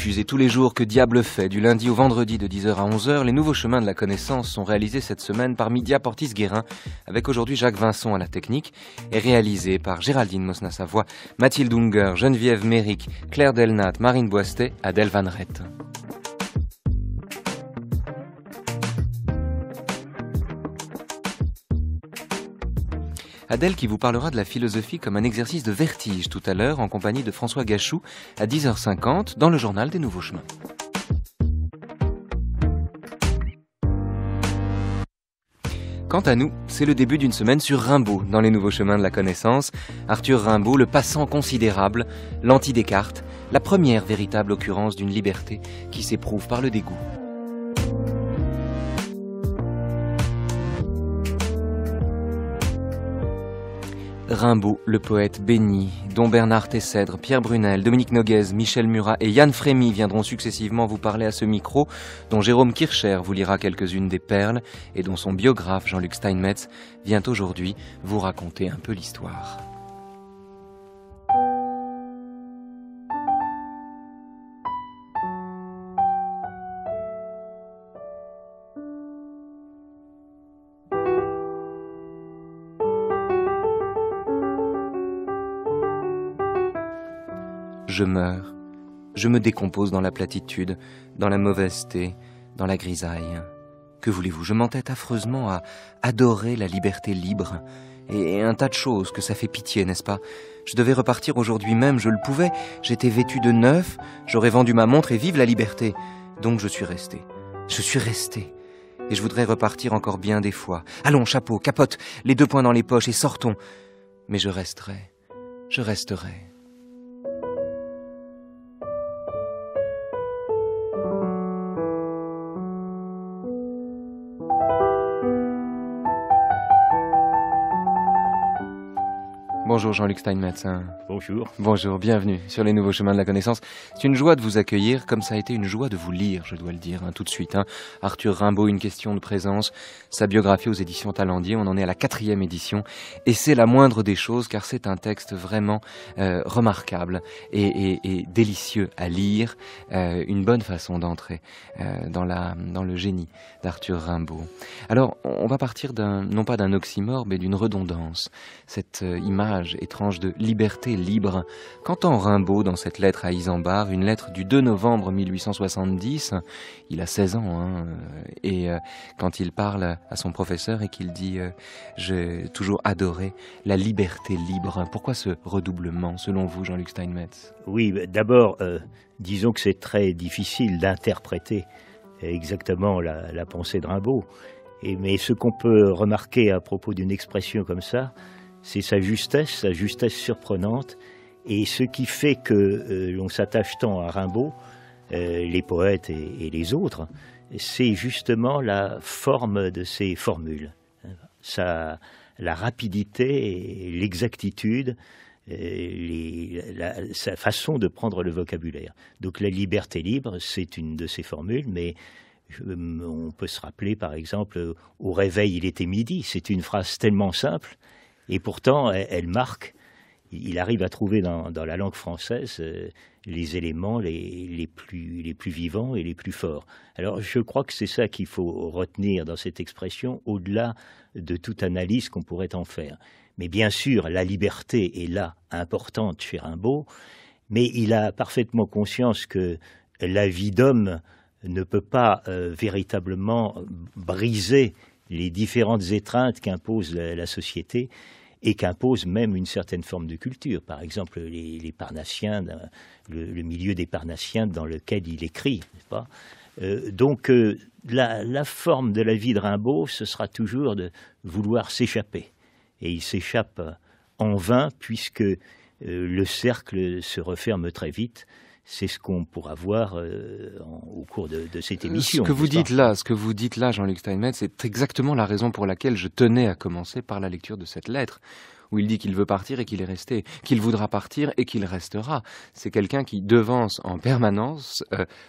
Diffusés tous les jours que Diable fait, du lundi au vendredi de 10h à 11h, les nouveaux chemins de la connaissance sont réalisés cette semaine par Midia Portis-Guérin, avec aujourd'hui Jacques Vincent à la technique, et réalisés par Géraldine Mosna-Savoie, Mathilde Unger, Geneviève Méric, Claire Delnat, Marine Boistet, Adèle Van Rett. Adèle qui vous parlera de la philosophie comme un exercice de vertige tout à l'heure en compagnie de François Gachou à 10h50 dans le journal des Nouveaux Chemins. Quant à nous, c'est le début d'une semaine sur Rimbaud dans les Nouveaux Chemins de la Connaissance. Arthur Rimbaud, le passant considérable, l'anti-Descartes, la première véritable occurrence d'une liberté qui s'éprouve par le dégoût. Rimbaud, le poète béni, dont Bernard Tessèdre, Pierre Brunel, Dominique Noguez, Michel Murat et Yann Frémy viendront successivement vous parler à ce micro, dont Jérôme Kircher vous lira quelques-unes des perles et dont son biographe Jean-Luc Steinmetz vient aujourd'hui vous raconter un peu l'histoire. Je meurs, je me décompose dans la platitude, dans la mauvaiseté, dans la grisaille. Que voulez-vous, je m'entête affreusement à adorer la liberté libre, et un tas de choses que ça fait pitié, n'est-ce pas? Je devais repartir aujourd'hui même, je le pouvais, j'étais vêtu de neuf, j'aurais vendu ma montre et vive la liberté. Donc je suis resté, et je voudrais repartir encore bien des fois. Allons, chapeau, capote, les deux poings dans les poches et sortons. Mais je resterai. Bonjour Jean-Luc Steinmetz. Bonjour. Bonjour, bienvenue sur les Nouveaux Chemins de la Connaissance. C'est une joie de vous accueillir, comme ça a été une joie de vous lire, je dois le dire, tout de suite. Arthur Rimbaud, une question de présence, sa biographie aux éditions Talendier, on en est à la 4e édition, et c'est la moindre des choses, car c'est un texte vraiment remarquable et délicieux à lire, une bonne façon d'entrer dans le génie d'Arthur Rimbaud. Alors, on va partir non pas d'un oxymore, mais d'une redondance, cette image étrange de liberté libre. Qu'entend Rimbaud dans cette lettre à Isambard, une lettre du 2 novembre 1870, il a 16 ans, et quand il parle à son professeur et qu'il dit « j'ai toujours adoré la liberté libre », pourquoi ce redoublement, selon vous, Jean-Luc Steinmetz? Oui, d'abord, disons que c'est très difficile d'interpréter exactement la pensée de Rimbaud, mais ce qu'on peut remarquer à propos d'une expression comme ça, c'est sa justesse surprenante, et ce qui fait que l'on s'attache tant à Rimbaud, les poètes et les autres, c'est justement la forme de ses formules, la rapidité et l'exactitude, sa façon de prendre le vocabulaire. Donc la liberté libre, c'est une de ses formules, mais on peut se rappeler par exemple « au réveil il était midi », c'est une phrase tellement simple, et pourtant, elle marque, il arrive à trouver dans la langue française les éléments les plus vivants et les plus forts. Alors, je crois que c'est ça qu'il faut retenir dans cette expression, au-delà de toute analyse qu'on pourrait en faire. Mais bien sûr, la liberté est là, importante chez Rimbaud, mais il a parfaitement conscience que la vie d'homme ne peut pas véritablement briser les différentes étreintes qu'impose la société et qu'impose même une certaine forme de culture. Par exemple, les Parnassiens, le milieu des Parnassiens dans lequel il écrit, n'est-ce pas ? Donc, la forme de la vie de Rimbaud, ce sera toujours de vouloir s'échapper. Et il s'échappe en vain, puisque le cercle se referme très vite. C'est ce qu'on pourra voir au cours de cette émission. Ce que vous dites là, Jean-Luc Steinmetz, c'est exactement la raison pour laquelle je tenais à commencer par la lecture de cette lettre, où il dit qu'il veut partir et qu'il est resté, qu'il voudra partir et qu'il restera. C'est quelqu'un qui devance en permanence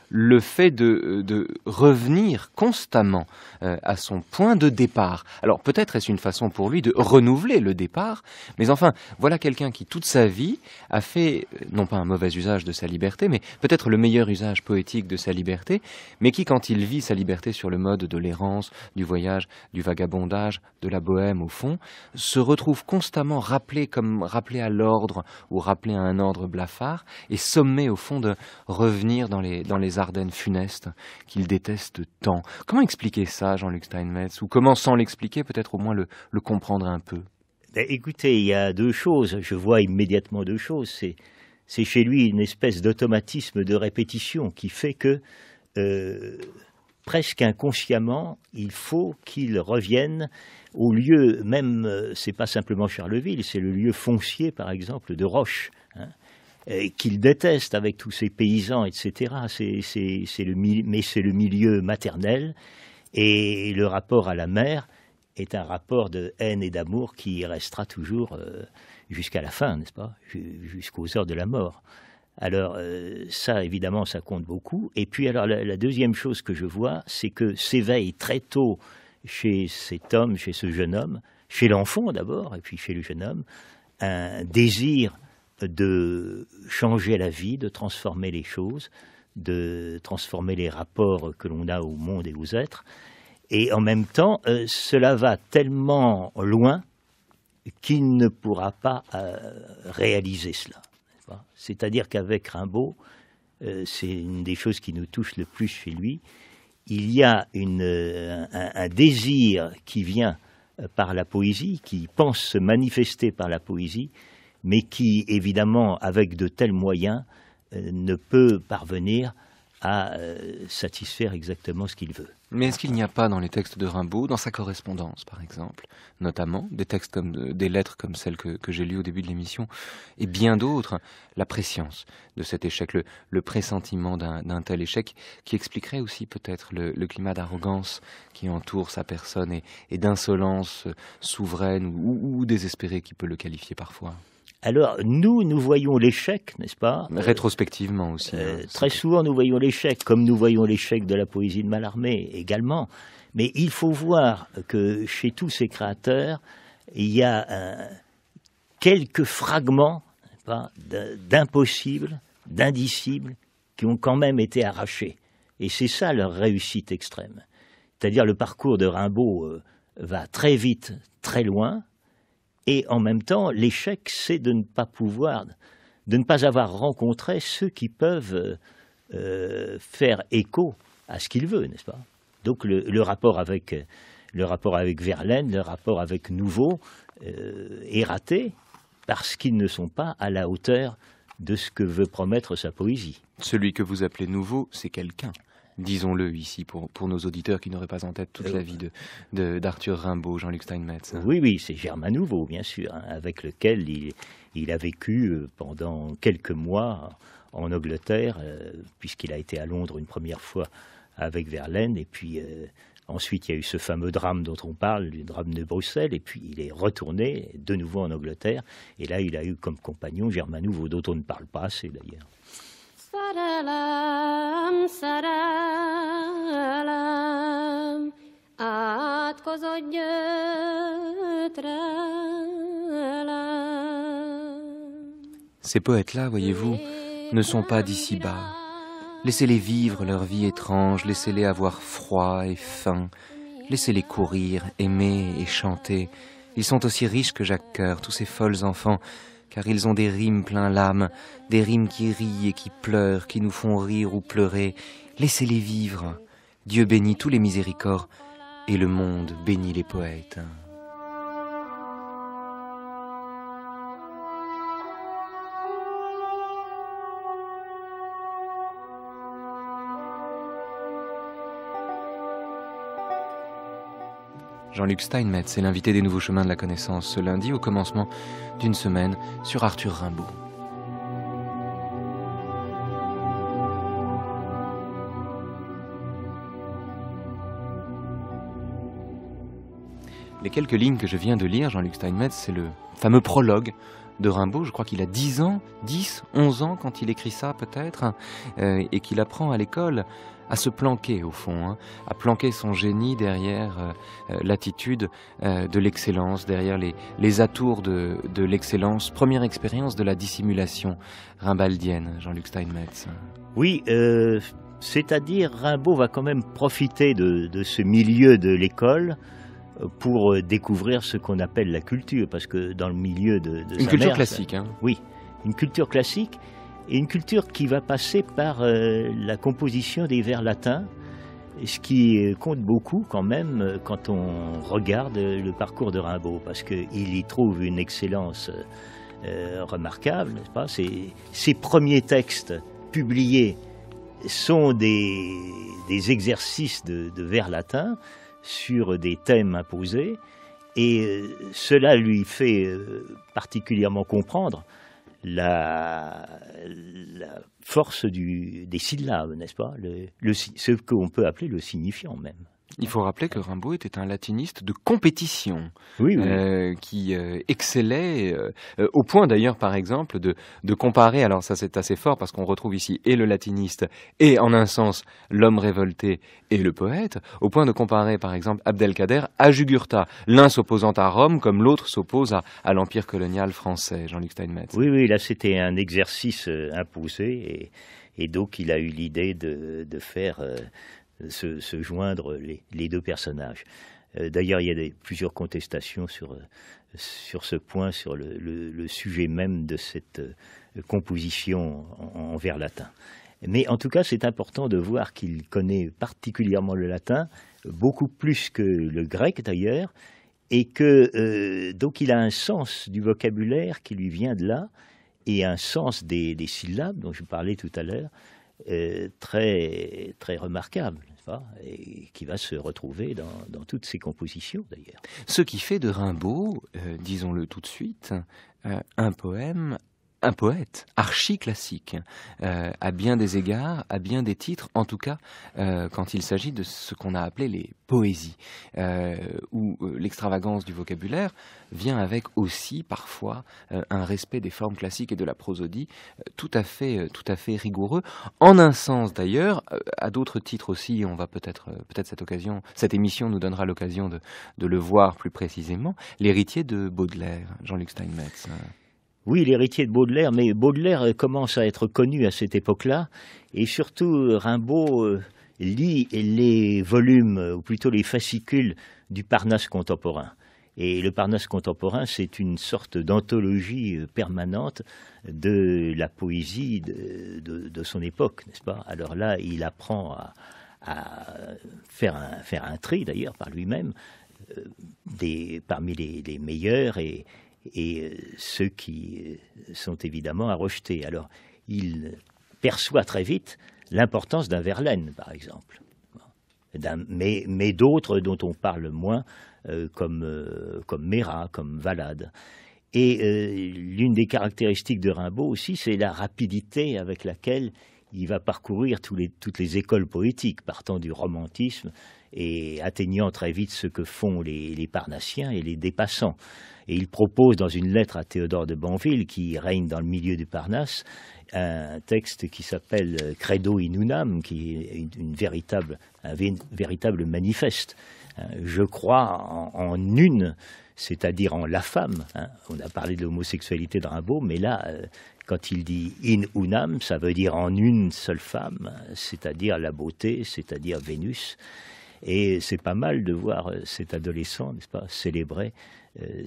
le fait de revenir constamment à son point de départ. Alors peut-être est-ce une façon pour lui de renouveler le départ, mais enfin, voilà quelqu'un qui toute sa vie a fait, non pas un mauvais usage de sa liberté, mais peut-être le meilleur usage poétique de sa liberté, mais qui, quand il vit sa liberté sur le mode de l'errance, du voyage, du vagabondage, de la bohème au fond, se retrouve constamment rappelé à l'ordre ou rappelé à un ordre blafard et sommé au fond de revenir dans les Ardennes funestes qu'il déteste tant. Comment expliquer ça, Jean-Luc Steinmetz? Ou comment, sans l'expliquer, peut-être au moins le comprendre un peu? Écoutez, il y a deux choses, je vois immédiatement deux choses. C'est chez lui une espèce d'automatisme de répétition qui fait que presque inconsciemment, il faut qu'il revienne au lieu, même, c'est pas simplement Charleville, c'est le lieu foncier, par exemple, de Roche, hein, qu'il déteste avec tous ses paysans, etc. Mais c'est le milieu maternel, et le rapport à la mer est un rapport de haine et d'amour qui restera toujours jusqu'à la fin, n'est-ce pas, jusqu'aux heures de la mort. Alors ça, évidemment, ça compte beaucoup. Et puis alors la deuxième chose que je vois, c'est que s'éveille très tôt chez cet homme, chez ce jeune homme, chez l'enfant d'abord, et puis chez le jeune homme, un désir de changer la vie, de transformer les choses, de transformer les rapports que l'on a au monde et aux êtres. Et en même temps, cela va tellement loin qu'il ne pourra pas réaliser cela. C'est-à-dire qu'avec Rimbaud, c'est une des choses qui nous touche le plus chez lui, il y a un désir qui vient par la poésie, qui pense se manifester par la poésie, mais qui, évidemment, avec de tels moyens, ne peut parvenir à satisfaire exactement ce qu'il veut. Mais est-ce qu'il n'y a pas dans les textes de Rimbaud, dans sa correspondance par exemple, notamment, des textes comme des lettres comme celles que j'ai lues au début de l'émission, et bien d'autres, la prescience de cet échec, le pressentiment d'un tel échec, qui expliquerait aussi peut-être le climat d'arrogance qui entoure sa personne et d'insolence souveraine ou désespérée qui peut le qualifier parfois? Alors, nous voyons l'échec, n'est-ce pas? Rétrospectivement aussi. Très souvent, nous voyons l'échec, comme nous voyons l'échec de la poésie de Mallarmé également. Mais il faut voir que chez tous ces créateurs, il y a quelques fragments d'impossibles, d'indicibles, qui ont quand même été arrachés. Et c'est ça leur réussite extrême. C'est-à-dire le parcours de Rimbaud va très vite, très loin. Et en même temps, l'échec, c'est de ne pas avoir rencontré ceux qui peuvent faire écho à ce qu'il veut, n'est-ce pas? Donc le rapport avec Verlaine, le rapport avec Nouveau est raté parce qu'ils ne sont pas à la hauteur de ce que veut promettre sa poésie. Celui que vous appelez Nouveau, c'est quelqu'un. Disons-le ici pour nos auditeurs qui n'auraient pas en tête toute la vie d'Arthur Rimbaud, Jean-Luc Steinmetz. Oui, c'est Germain Nouveau, bien sûr, hein, avec lequel il a vécu pendant quelques mois en Angleterre, puisqu'il a été à Londres une première fois avec Verlaine, et puis ensuite il y a eu ce fameux drame dont on parle, le drame de Bruxelles, et puis il est retourné de nouveau en Angleterre, et là il a eu comme compagnon Germain Nouveau, dont on ne parle pas assez d'ailleurs. Szerelem, szerelem, átkozott gyötrelem. Ces poètes-là, voyez-vous, ne sont pas d'ici-bas. Laissez-les vivre leur vie étrange, laissez-les avoir froid et faim, laissez-les courir, aimer et chanter. Ils sont aussi riches que Jacques Coeur, tous ces folles enfants, car ils ont des rimes plein l'âme, des rimes qui rient et qui pleurent, qui nous font rire ou pleurer. Laissez-les vivre. Dieu bénit tous les miséricordes, et le monde bénit les poètes. Jean-Luc Steinmetz est l'invité des Nouveaux Chemins de la Connaissance ce lundi au commencement d'une semaine sur Arthur Rimbaud. Les quelques lignes que je viens de lire, Jean-Luc Steinmetz, c'est le fameux prologue de Rimbaud. Je crois qu'il a 10 ans, 10, 11 ans quand il écrit ça peut-être, et qu'il apprend à l'école à se planquer au fond, hein, à planquer son génie derrière l'attitude de l'excellence, derrière les atours de l'excellence. Première expérience de la dissimulation rimbaldienne, Jean-Luc Steinmetz. Oui, c'est-à-dire Rimbaud va quand même profiter de ce milieu de l'école pour découvrir ce qu'on appelle la culture, parce que dans le milieu de une sa culture mère, classique, hein. Oui, une culture classique, et une culture qui va passer par la composition des vers latins, ce qui compte beaucoup quand même quand on regarde le parcours de Rimbaud, parce qu'il y trouve une excellence remarquable, n'est-ce pas? Ses premiers textes publiés sont des exercices de vers latins sur des thèmes imposés, et cela lui fait particulièrement comprendre la force des syllabes, n'est-ce pas? Ce qu'on peut appeler le signifiant même. Il faut rappeler que Rimbaud était un latiniste de compétition, oui, oui. Qui excellait au point d'ailleurs, par exemple, de comparer, alors ça c'est assez fort parce qu'on retrouve ici et le latiniste et en un sens l'homme révolté et le poète, au point de comparer par exemple Abdelkader à Jugurtha, l'un s'opposant à Rome comme l'autre s'oppose à l'empire colonial français, Jean-Luc Steinmetz. Oui, oui, là c'était un exercice imposé et donc il a eu l'idée de faire... Se joindre les deux personnages. D'ailleurs, il y a plusieurs contestations sur ce point, sur le sujet même de cette composition en vers latin. Mais en tout cas, c'est important de voir qu'il connaît particulièrement le latin, beaucoup plus que le grec d'ailleurs, et que donc il a un sens du vocabulaire qui lui vient de là, et un sens des syllabes dont je parlais tout à l'heure, très, très remarquable, n'est-ce pas, et qui va se retrouver dans toutes ses compositions d'ailleurs. Ce qui fait de Rimbaud, disons-le tout de suite, un poète archi-classique, à bien des égards, à bien des titres, en tout cas quand il s'agit de ce qu'on a appelé les poésies, où l'extravagance du vocabulaire vient avec aussi parfois un respect des formes classiques et de la prosodie tout à fait rigoureux, en un sens d'ailleurs, à d'autres titres aussi, on va peut-être cette émission nous donnera l'occasion de le voir plus précisément, l'héritier de Baudelaire, Jean-Luc Steinmetz. Oui, l'héritier de Baudelaire, mais Baudelaire commence à être connu à cette époque-là, et surtout Rimbaud lit les volumes, ou plutôt les fascicules du Parnasse contemporain. Et le Parnasse contemporain, c'est une sorte d'anthologie permanente de la poésie de son époque, n'est-ce pas? Alors là, il apprend à faire un tri, d'ailleurs, par lui-même, parmi les meilleurs et ceux qui sont évidemment à rejeter. Alors, il perçoit très vite l'importance d'un Verlaine, par exemple, mais d'autres dont on parle moins, comme Mérat, comme Valade. Et l'une des caractéristiques de Rimbaud aussi, c'est la rapidité avec laquelle il va parcourir toutes les écoles poétiques, partant du romantisme et atteignant très vite ce que font les Parnassiens et les dépassants. Et il propose dans une lettre à Théodore de Banville, qui règne dans le milieu du Parnasse, un texte qui s'appelle Credo in unam, qui est un véritable manifeste. Je crois en une, c'est-à-dire en la femme. On a parlé de l'homosexualité de Rimbaud, mais là, quand il dit in unam, ça veut dire en une seule femme, c'est-à-dire la beauté, c'est-à-dire Vénus. Et c'est pas mal de voir cet adolescent, n'est-ce pas, célébrer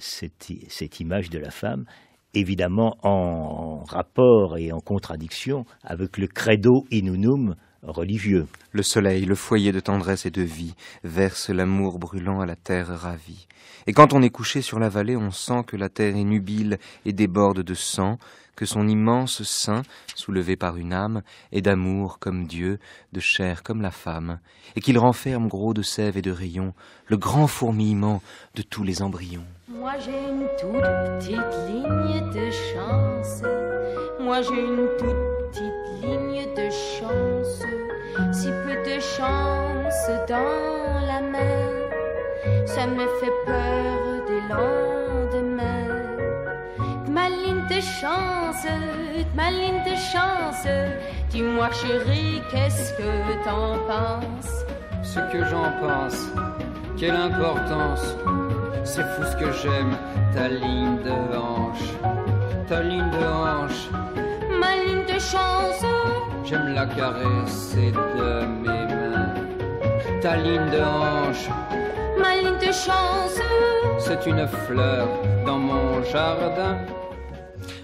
cette image de la femme, évidemment en rapport et en contradiction avec le credo in unum religieux. Le soleil, le foyer de tendresse et de vie, verse l'amour brûlant à la terre ravie. Et quand on est couché sur la vallée, on sent que la terre est nubile et déborde de sang, que son immense sein, soulevé par une âme, est d'amour comme Dieu, de chair comme la femme, et qu'il renferme gros de sève et de rayons, le grand fourmillement de tous les embryons. Moi j'ai une toute petite ligne de chance. Moi j'ai une toute petite ligne de chance. Si peu de chance dans la main, ça me fait peur des lendemains. Ma ligne de chance, dis-moi chérie, qu'est-ce que t'en penses? Ce que j'en pense, quelle importance, c'est fou ce que j'aime, ta ligne de hanche, ta ligne de hanche. Ma ligne de chance, j'aime la caresser de mes mains, ta ligne de hanche. Ma ligne de chance, c'est une fleur dans mon jardin.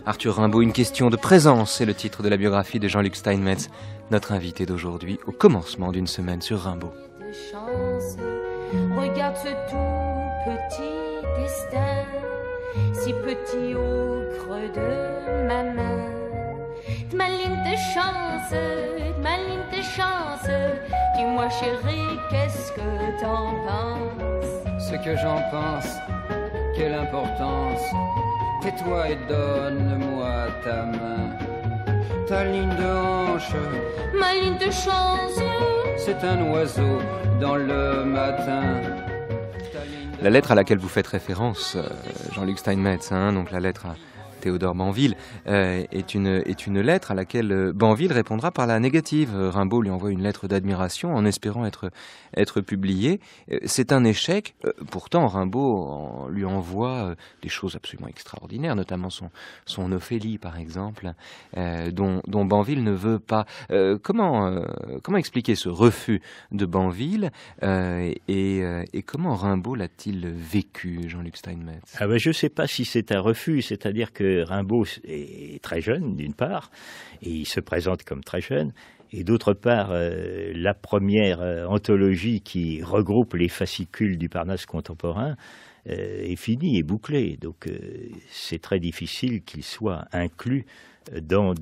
Arthur Rimbaud, une question de présence, c'est le titre de la biographie de Jean-Luc Steinmetz, notre invité d'aujourd'hui au commencement d'une semaine sur Rimbaud. De chance, regarde ce tout petit destin, si petit au creux de ma main. Ma ligne de chance, ma ligne de chance, dis-moi chérie, qu'est-ce que t'en penses? Ce que j'en pense, quelle importance, tais-toi et donne-moi ta main, ta ligne de hanche. Ma ligne de chance, c'est un oiseau dans le matin. La lettre à laquelle vous faites référence, Jean-Luc Steinmetz, donc la lettre à Théodore Banville, est une lettre à laquelle Banville répondra par la négative. Rimbaud lui envoie une lettre d'admiration en espérant être publié. C'est un échec. Pourtant, Rimbaud lui envoie des choses absolument extraordinaires, notamment son Ophélie, par exemple, dont Banville ne veut pas. Comment expliquer ce refus de Banville et comment Rimbaud l'a-t-il vécu, Jean-Luc Steinmetz? Je ne sais pas si c'est un refus, c'est-à-dire que Rimbaud est très jeune, d'une part, et il se présente comme très jeune, et d'autre part, la première anthologie qui regroupe les fascicules du Parnasse contemporain est finie, est bouclée. Donc c'est très difficile qu'il soit inclus dans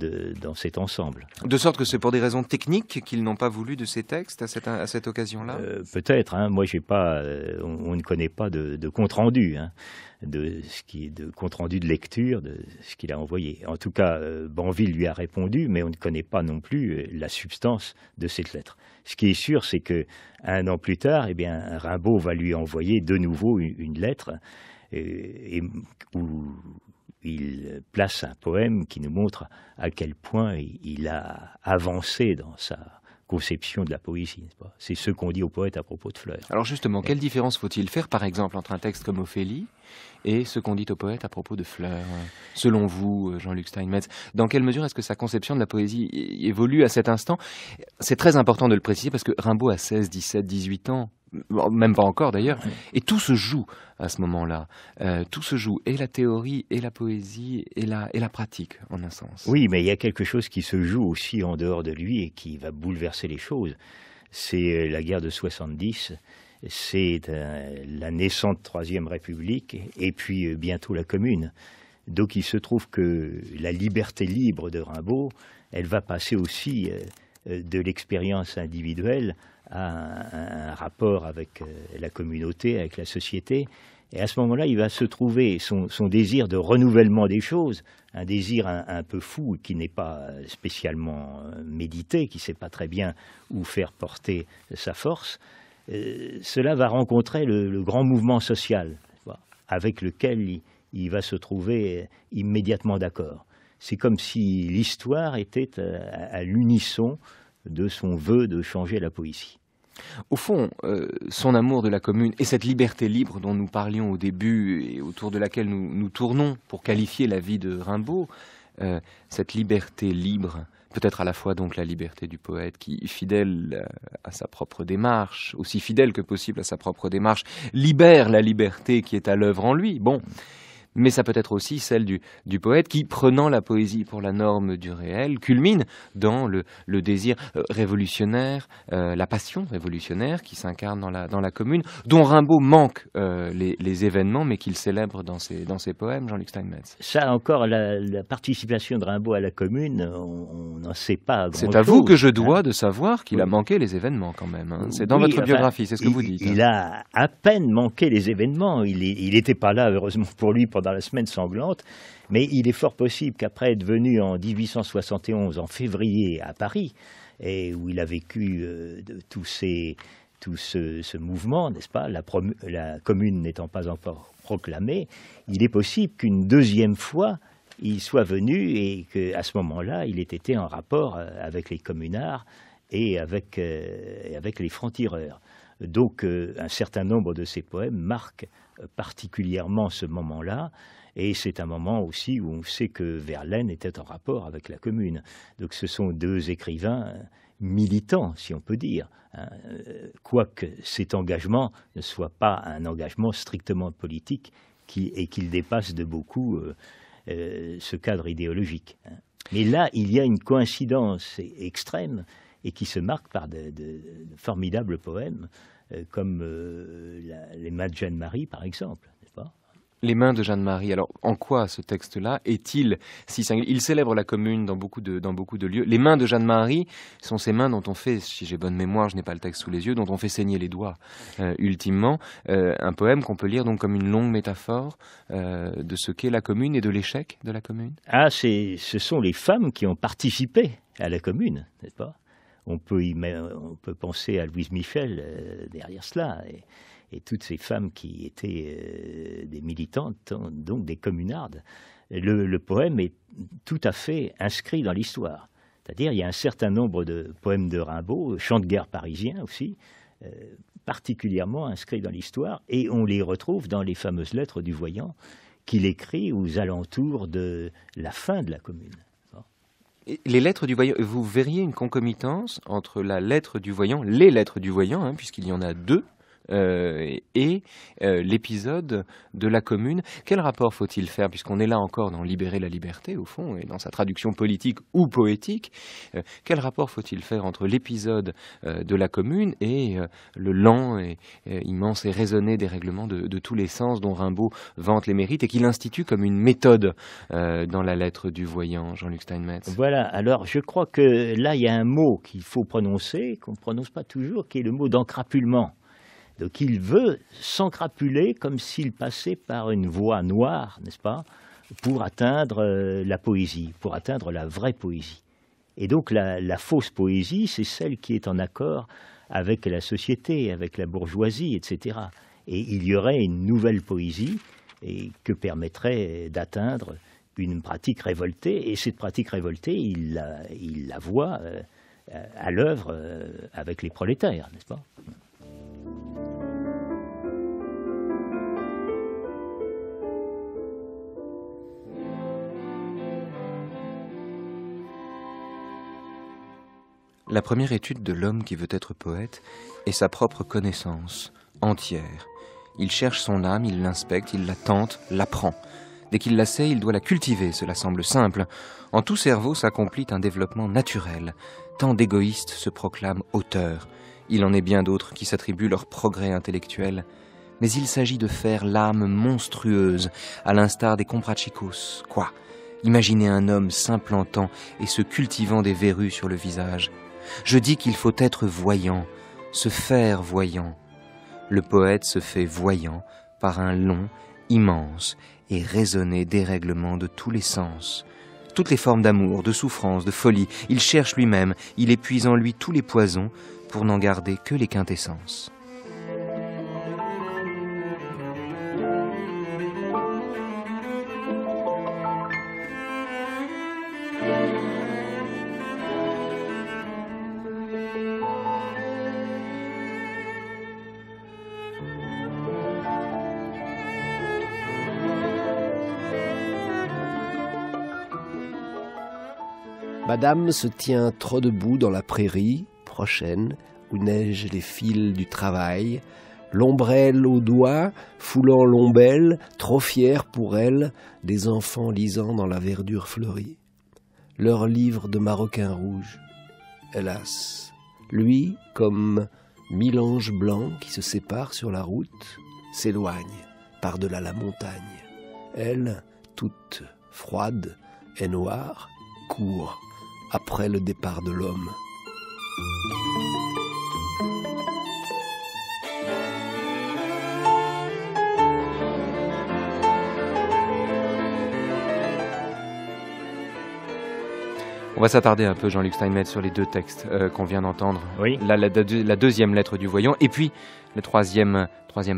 cet ensemble. De sorte que c'est pour des raisons techniques qu'ils n'ont pas voulu de ces textes à cette occasion-là? Peut-être. Moi, j'ai pas. On ne connaît pas de compte rendu, de compte rendu de lecture de ce qu'il a envoyé. En tout cas, Banville lui a répondu, mais on ne connaît pas non plus la substance de cette lettre. Ce qui est sûr, c'est que 1 an plus tard, Rimbaud va lui envoyer de nouveau une lettre où il place un poème qui nous montre à quel point il a avancé dans sa conception de la poésie, n'est-ce pas? C'est ce qu'on dit au poète à propos de Fleurs. Alors justement, quelle différence faut-il faire, par exemple, entre un texte comme Ophélie et ce qu'on dit au poète à propos de Fleurs? Selon vous, Jean-Luc Steinmetz, dans quelle mesure est-ce que sa conception de la poésie évolue à cet instant? C'est très important de le préciser parce que Rimbaud a 16, 17, 18 ans, même pas encore d'ailleurs, et tout se joue à ce moment-là. Tout se joue, et la théorie, et la poésie, et la pratique, en un sens. Oui, mais il y a quelque chose qui se joue aussi en dehors de lui et qui va bouleverser les choses. C'est la guerre de 70, c'est la naissante Troisième République, et puis bientôt la Commune. Donc il se trouve que la liberté libre de Rimbaud, elle va passer aussi de l'expérience individuelle à un rapport avec la communauté, avec la société. Et à ce moment-là, il va se trouver son désir de renouvellement des choses, un désir un peu fou qui n'est pas spécialement médité, qui ne sait pas très bien où faire porter sa force. Cela va rencontrer le grand mouvement social avec lequel il va se trouver immédiatement d'accord. C'est comme si l'histoire était à l'unisson de son vœu de changer la poésie. Au fond, son amour de la commune et cette liberté libre dont nous parlions au début et autour de laquelle nous tournons pour qualifier la vie de Rimbaud, cette liberté libre, peut-être à la fois donc la liberté du poète qui, fidèle à sa propre démarche, aussi fidèle que possible à sa propre démarche, libère la liberté qui est à l'œuvre en lui. Bon. Mais ça peut être aussi celle du poète qui, prenant la poésie pour la norme du réel, culmine dans le désir révolutionnaire, la passion révolutionnaire qui s'incarne dans la commune, dont Rimbaud manque les événements, mais qu'il célèbre dans ses poèmes, Jean-Luc Steinmetz. Ça encore, la participation de Rimbaud à la commune, on n'en sait pas grand-chose. C'est à vous que je dois de savoir qu'il a manqué les événements quand même. C'est dans votre biographie, c'est ce que vous dites. Il a à peine manqué les événements. Il n'était pas là, heureusement pour lui, dans la semaine sanglante, mais il est fort possible qu'après être venu en 1871, en février, à Paris, et où il a vécu tous tout ce mouvement, n'est-ce pas, la commune n'étant pas encore proclamée, il est possible qu'une deuxième fois, il soit venu et qu'à ce moment-là, il ait été en rapport avec les communards et avec les francs-tireurs. Donc, un certain nombre de ces poèmes marquent particulièrement ce moment-là, et c'est un moment aussi où on sait que Verlaine était en rapport avec la Commune. Donc, ce sont deux écrivains militants, si on peut dire, hein, quoique cet engagement ne soit pas un engagement strictement politique et qu'il dépasse de beaucoup ce cadre idéologique. Hein. Mais là, il y a une coïncidence extrême et qui se marque par de formidables poèmes comme Les mains de Jeanne-Marie, par exemple, n'est-ce pas ? Les mains de Jeanne-Marie. Alors, en quoi ce texte-là est-il si singulier ? Il célèbre la Commune dans beaucoup de lieux. Les mains de Jeanne-Marie sont ces mains dont on fait, si j'ai bonne mémoire, je n'ai pas le texte sous les yeux, dont on fait saigner les doigts, ultimement. Un poème qu'on peut lire donc comme une longue métaphore de ce qu'est la Commune et de l'échec de la Commune. Ah, ce sont les femmes qui ont participé à la Commune, n'est-ce pas ? On peut penser à Louise Michel derrière cela, et toutes ces femmes qui étaient des militantes, donc des communardes. Le poème est tout à fait inscrit dans l'histoire. C'est-à-dire, il y a un certain nombre de poèmes de Rimbaud, chants de guerre parisiens aussi, particulièrement inscrits dans l'histoire, et on les retrouve dans les fameuses lettres du Voyant qu'il écrit aux alentours de la fin de la Commune. Et les lettres du Voyant, vous verriez une concomitance entre la lettre du Voyant, les lettres du Voyant, hein, puisqu'il y en a deux, et l'épisode de la Commune. Quel rapport faut-il faire, puisqu'on est là encore dans Libérer la liberté, au fond, et dans sa traduction politique ou poétique, quel rapport faut-il faire entre l'épisode de la Commune et le lent et immense et raisonné dérèglement de tous les sens dont Rimbaud vante les mérites et qu'il institue comme une méthode dans la lettre du Voyant, Jean-Luc Steinmetz? Voilà, alors je crois que là, il y a un mot qu'il faut prononcer, qu'on ne prononce pas toujours, qui est le mot d'encrapulement. Donc il veut s'encrapuler comme s'il passait par une voie noire, n'est-ce pas, pour atteindre la poésie, pour atteindre la vraie poésie. Et donc la fausse poésie, c'est celle qui est en accord avec la société, avec la bourgeoisie, etc. Et il y aurait une nouvelle poésie que permettrait d'atteindre une pratique révoltée. Et cette pratique révoltée, il la voit à l'œuvre avec les prolétaires, n'est-ce pas ? La première étude de l'homme qui veut être poète est sa propre connaissance, entière. Il cherche son âme, il l'inspecte, il la tente, l'apprend. Dès qu'il la sait, il doit la cultiver, cela semble simple. En tout cerveau s'accomplit un développement naturel. Tant d'égoïstes se proclament auteurs. Il en est bien d'autres qui s'attribuent leur progrès intellectuel. Mais il s'agit de faire l'âme monstrueuse, à l'instar des comprachicos. Quoi ? Imaginez un homme s'implantant et se cultivant des verrues sur le visage. Je dis qu'il faut être voyant, se faire voyant. Le poète se fait voyant par un long, immense et raisonné dérèglement de tous les sens. Toutes les formes d'amour, de souffrance, de folie, il cherche lui-même, il épuise en lui tous les poisons pour n'en garder que les quintessences. Madame se tient trop debout dans la prairie, prochaine, où neigent les fils du travail, l'ombrelle au doigt, foulant l'ombelle, trop fière pour elle, des enfants lisant dans la verdure fleurie. Leur livre de maroquin rouge, hélas. Lui, comme 1000 anges blancs qui se séparent sur la route, s'éloigne par-delà la montagne. Elle, toute froide et noire, court après le départ de l'homme. On va s'attarder un peu, Jean-Luc Steinmetz, sur les deux textes qu'on vient d'entendre. Oui. La deuxième lettre du voyant, et puis la troisième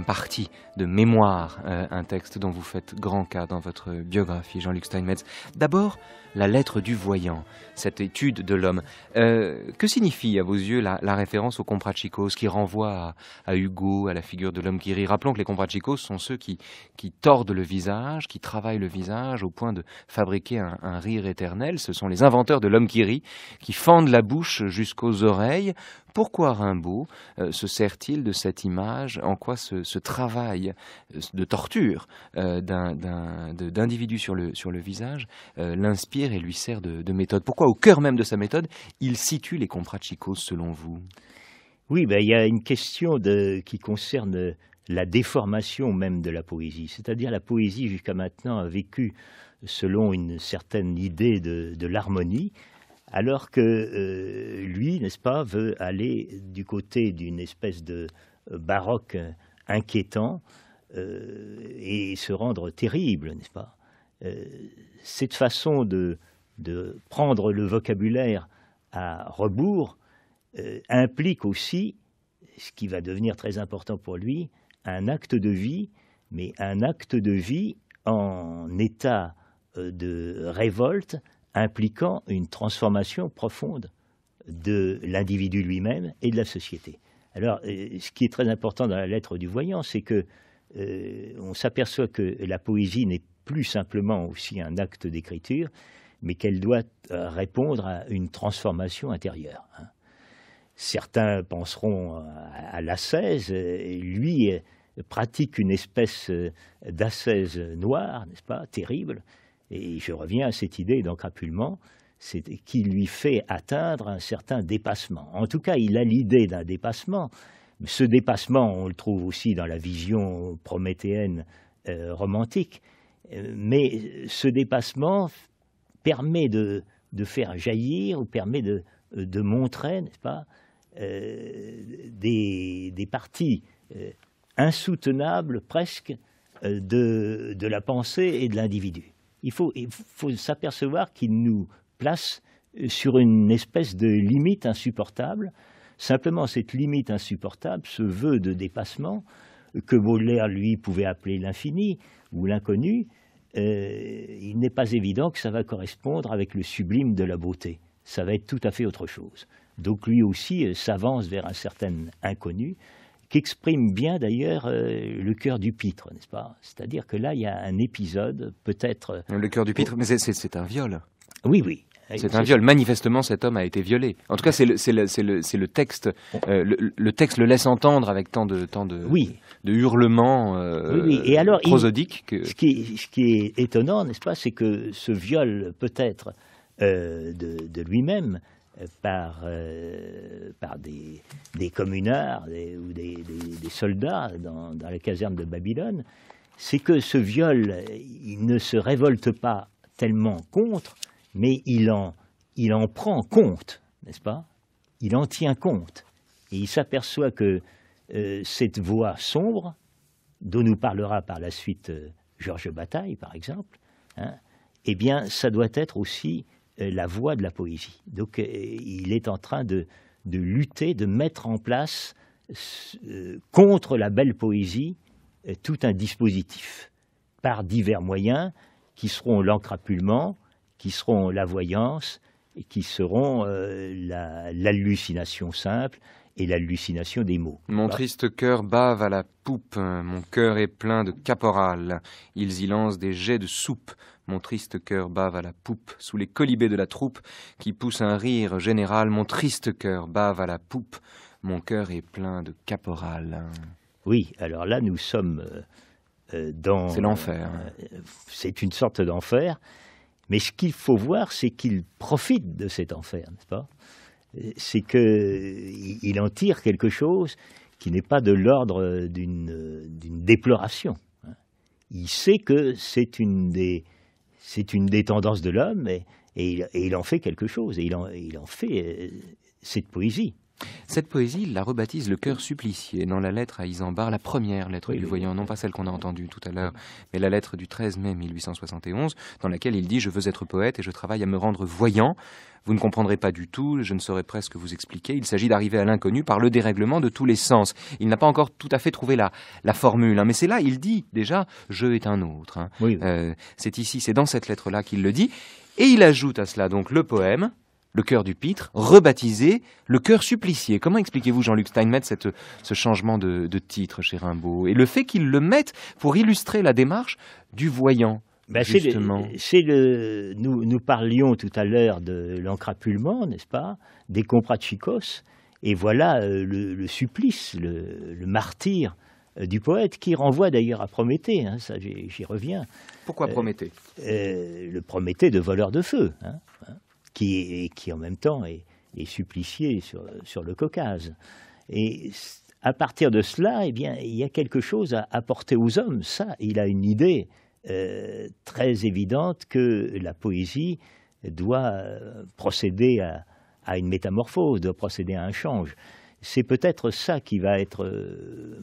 partie de Mémoire, un texte dont vous faites grand cas dans votre biographie, Jean-Luc Steinmetz. D'abord, la lettre du voyant, cette étude de l'homme. Que signifie à vos yeux la référence aux comprachicos qui renvoie à Hugo, à la figure de l'homme qui rit? Rappelons que les comprachicos sont ceux qui tordent le visage, qui travaillent le visage au point de fabriquer un rire éternel. Ce sont les inventeurs de l'homme qui rit, qui fendent la bouche jusqu'aux oreilles. Pourquoi Rimbaud se sert-il de cette image? En quoi ce travail de torture d'individu sur le visage l'inspire et lui sert de méthode? Pourquoi, au cœur même de sa méthode, il situe les comprachicos, selon vous? Oui, il y a une question qui concerne la déformation même de la poésie. C'est-à-dire la poésie, jusqu'à maintenant, a vécu selon une certaine idée de l'harmonie, alors que lui, n'est-ce pas, veut aller du côté d'une espèce de baroque inquiétant et se rendre terrible, n'est-ce pas? Cette façon de prendre le vocabulaire à rebours implique aussi, ce qui va devenir très important pour lui, un acte de vie, mais un acte de vie en état de révolte, impliquant une transformation profonde de l'individu lui-même et de la société. Alors, ce qui est très important dans la lettre du voyant, c'est que on s'aperçoit que la poésie n'est plus simplement aussi un acte d'écriture, mais qu'elle doit répondre à une transformation intérieure. Certains penseront à l'ascèse. Lui pratique une espèce d'ascèse noire, n'est-ce pas, terrible. Et je reviens à cette idée d'encrapulement, qui lui fait atteindre un certain dépassement. En tout cas, il a l'idée d'un dépassement. Ce dépassement, on le trouve aussi dans la vision prométhéenne romantique. Mais ce dépassement permet de faire jaillir ou permet de montrer, n'est-ce pas, des parties insoutenables presque de la pensée et de l'individu. Il faut s'apercevoir qu'il nous place sur une espèce de limite insupportable. Simplement, cette limite insupportable, ce vœu de dépassement, que Baudelaire, lui, pouvait appeler l'infini ou l'inconnu, il n'est pas évident que ça va correspondre avec le sublime de la beauté. Ça va être tout à fait autre chose. Donc lui aussi s'avance vers un certain inconnu, qu'exprime bien d'ailleurs le cœur du pitre, n'est-ce pas? C'est-à-dire que là, il y a un épisode, peut-être... Le cœur du pitre, mais c'est un viol. Oui, oui. C'est un viol. Manifestement, cet homme a été violé. En tout cas, c'est le texte. Le texte le laisse entendre avec tant de hurlements Et alors, prosodiques. Ce qui est étonnant, n'est-ce pas, c'est que ce viol peut-être de lui-même par des communards ou des soldats dans la caserne de Babylone, c'est que ce viol, il ne se révolte pas tellement contre, mais il en prend compte, n'est-ce pas? Il en tient compte. Et il s'aperçoit que cette voie sombre, dont nous parlera par la suite Georges Bataille, par exemple, eh bien, ça doit être aussi la voie de la poésie. Donc, il est en train de lutter, de mettre en place contre la belle poésie tout un dispositif, par divers moyens, qui seront l'encrapulement, qui seront la voyance, et qui seront l'hallucination simple et l'hallucination des mots. Mon triste cœur bave à la poupe, mon cœur est plein de caporal, ils y lancent des jets de soupe. Mon triste cœur bave à la poupe, sous les colibés de la troupe, qui pousse un rire général. Mon triste cœur bave à la poupe, mon cœur est plein de caporal. Oui, alors là, nous sommes dans... C'est l'enfer. C'est une sorte d'enfer. Mais ce qu'il faut voir, c'est qu'il profite de cet enfer, n'est-ce pas? C'est qu'il en tire quelque chose qui n'est pas de l'ordre d'une déploration. Il sait que c'est une des tendances de l'homme et il en fait quelque chose. Et il en fait cette poésie. Cette poésie, il la rebaptise le cœur supplicié dans la lettre à Isambard, la première lettre du voyant, non pas celle qu'on a entendue tout à l'heure, mais la lettre du 13 mai 1871, dans laquelle il dit « Je veux être poète et je travaille à me rendre voyant. Vous ne comprendrez pas du tout, je ne saurais presque vous expliquer. Il s'agit d'arriver à l'inconnu par le dérèglement de tous les sens. » Il n'a pas encore tout à fait trouvé la formule, hein, mais c'est là, il dit déjà « Je est un autre. » hein. Oui. C'est ici, c'est dans cette lettre-là qu'il le dit. Et il ajoute à cela donc le poème, le cœur du pitre, rebaptisé le cœur supplicié. Comment expliquez-vous, Jean-Luc Steinmetz, ce changement de titre chez Rimbaud et le fait qu'il le mette pour illustrer la démarche du voyant, justement? Nous parlions tout à l'heure de l'encrapulement, n'est-ce pas, des comprachicos, et voilà le supplice, le martyre du poète, qui renvoie d'ailleurs à Prométhée, hein, ça j'y reviens. Pourquoi Prométhée? Le Prométhée de voleur de feu, hein, qui en même temps est supplicié sur le Caucase. Et à partir de cela, eh bien, il y a quelque chose à apporter aux hommes. Ça, il a une idée très évidente que la poésie doit procéder à une métamorphose, doit procéder à un change. C'est peut-être ça qui va être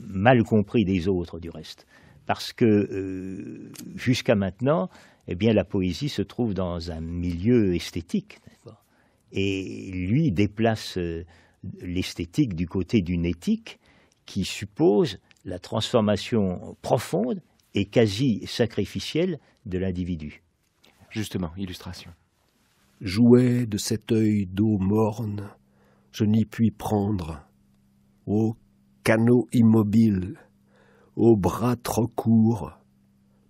mal compris des autres, du reste. Parce que jusqu'à maintenant, eh bien, la poésie se trouve dans un milieu esthétique. Et lui déplace l'esthétique du côté d'une éthique qui suppose la transformation profonde et quasi sacrificielle de l'individu. Justement, illustration. Jouet de cet œil d'eau morne, je n'y puis prendre. Ô canot immobile, ô bras trop courts,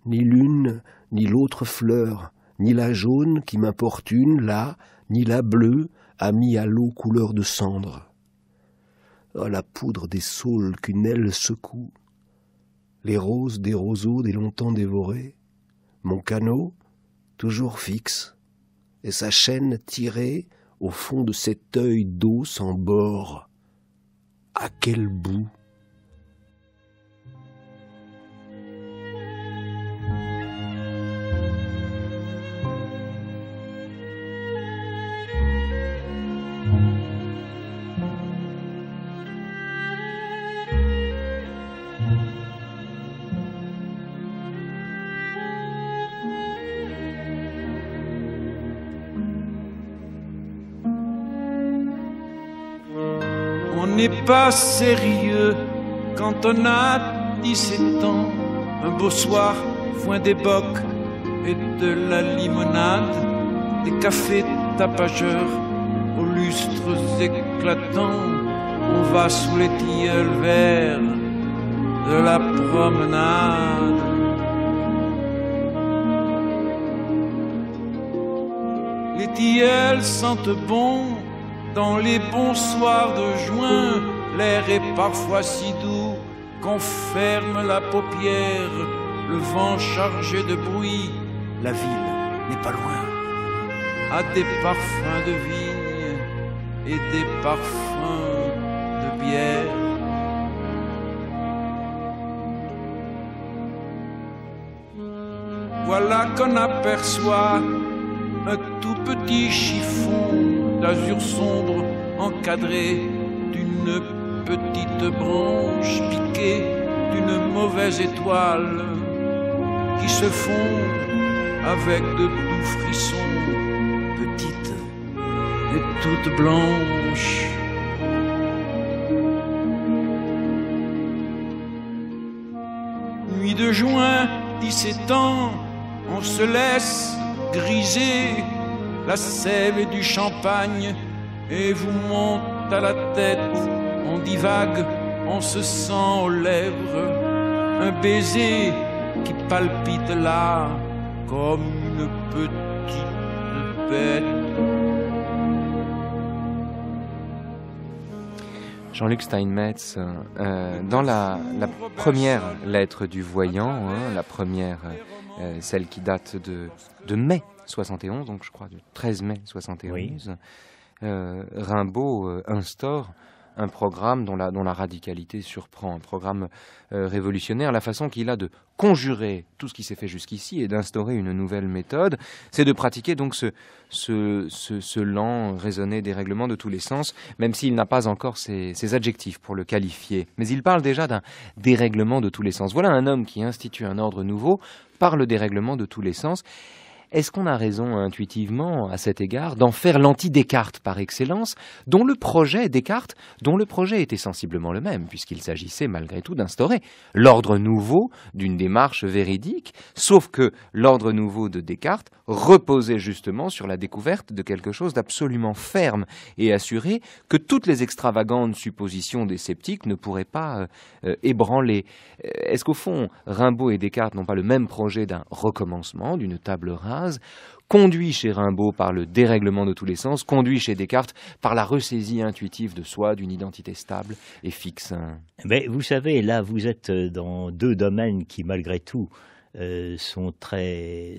ni l'une ni l'autre fleur, ni la jaune qui m'importune, là, ni la bleue, a mis à l'eau couleur de cendre. Oh, la poudre des saules qu'une aile secoue, les roses des roseaux des longtemps dévorés, mon canot, toujours fixe, et sa chaîne tirée au fond de cet œil d'eau sans bord. À quel bout? On n'est pas sérieux quand on a 17 ans. Un beau soir, foin des bocs et de la limonade, des cafés tapageurs aux lustres éclatants. On va sous les tilleuls verts de la promenade. Les tilleuls sentent bon dans les bons soirs de juin, l'air est parfois si doux qu'on ferme la paupière, le vent chargé de bruit, la ville n'est pas loin, a des parfums de vigne et des parfums de bière. Voilà qu'on aperçoit un tout petit chiffon d'azur sombre encadré d'une petite branche piquée d'une mauvaise étoile qui se fond avec de doux frissons, petite et toute blanche. Nuit de juin, 17 ans, on se laisse griser. La sève et du champagne et vous monte à la tête, on divague, on se sent aux lèvres, un baiser qui palpite là comme une petite bête. Jean-Luc Steinmetz, dans la première lettre du voyant, hein, la première, celle qui date de mai 71, donc je crois du 13 mai 71, oui. Rimbaud instaure un programme dont la radicalité surprend, un programme révolutionnaire, la façon qu'il a de conjurer tout ce qui s'est fait jusqu'ici et d'instaurer une nouvelle méthode, c'est de pratiquer donc ce lent, raisonné dérèglement de tous les sens, même s'il n'a pas encore ses adjectifs pour le qualifier. Mais il parle déjà d'un dérèglement de tous les sens. Voilà un homme qui institue un ordre nouveau par le dérèglement de tous les sens. Est-ce qu'on a raison intuitivement à cet égard d'en faire l'anti-Descartes par excellence, dont le projet était sensiblement le même, puisqu'il s'agissait malgré tout d'instaurer l'ordre nouveau d'une démarche véridique, sauf que l'ordre nouveau de Descartes reposait justement sur la découverte de quelque chose d'absolument ferme et assuré que toutes les extravagantes suppositions des sceptiques ne pourraient pas ébranler. Est-ce qu'au fond, Rimbaud et Descartes n'ont pas le même projet d'un recommencement, d'une table rase, conduit chez Rimbaud par le dérèglement de tous les sens, conduit chez Descartes par la ressaisie intuitive de soi, d'une identité stable et fixe? Mais vous savez, là, vous êtes dans deux domaines qui, malgré tout, sont très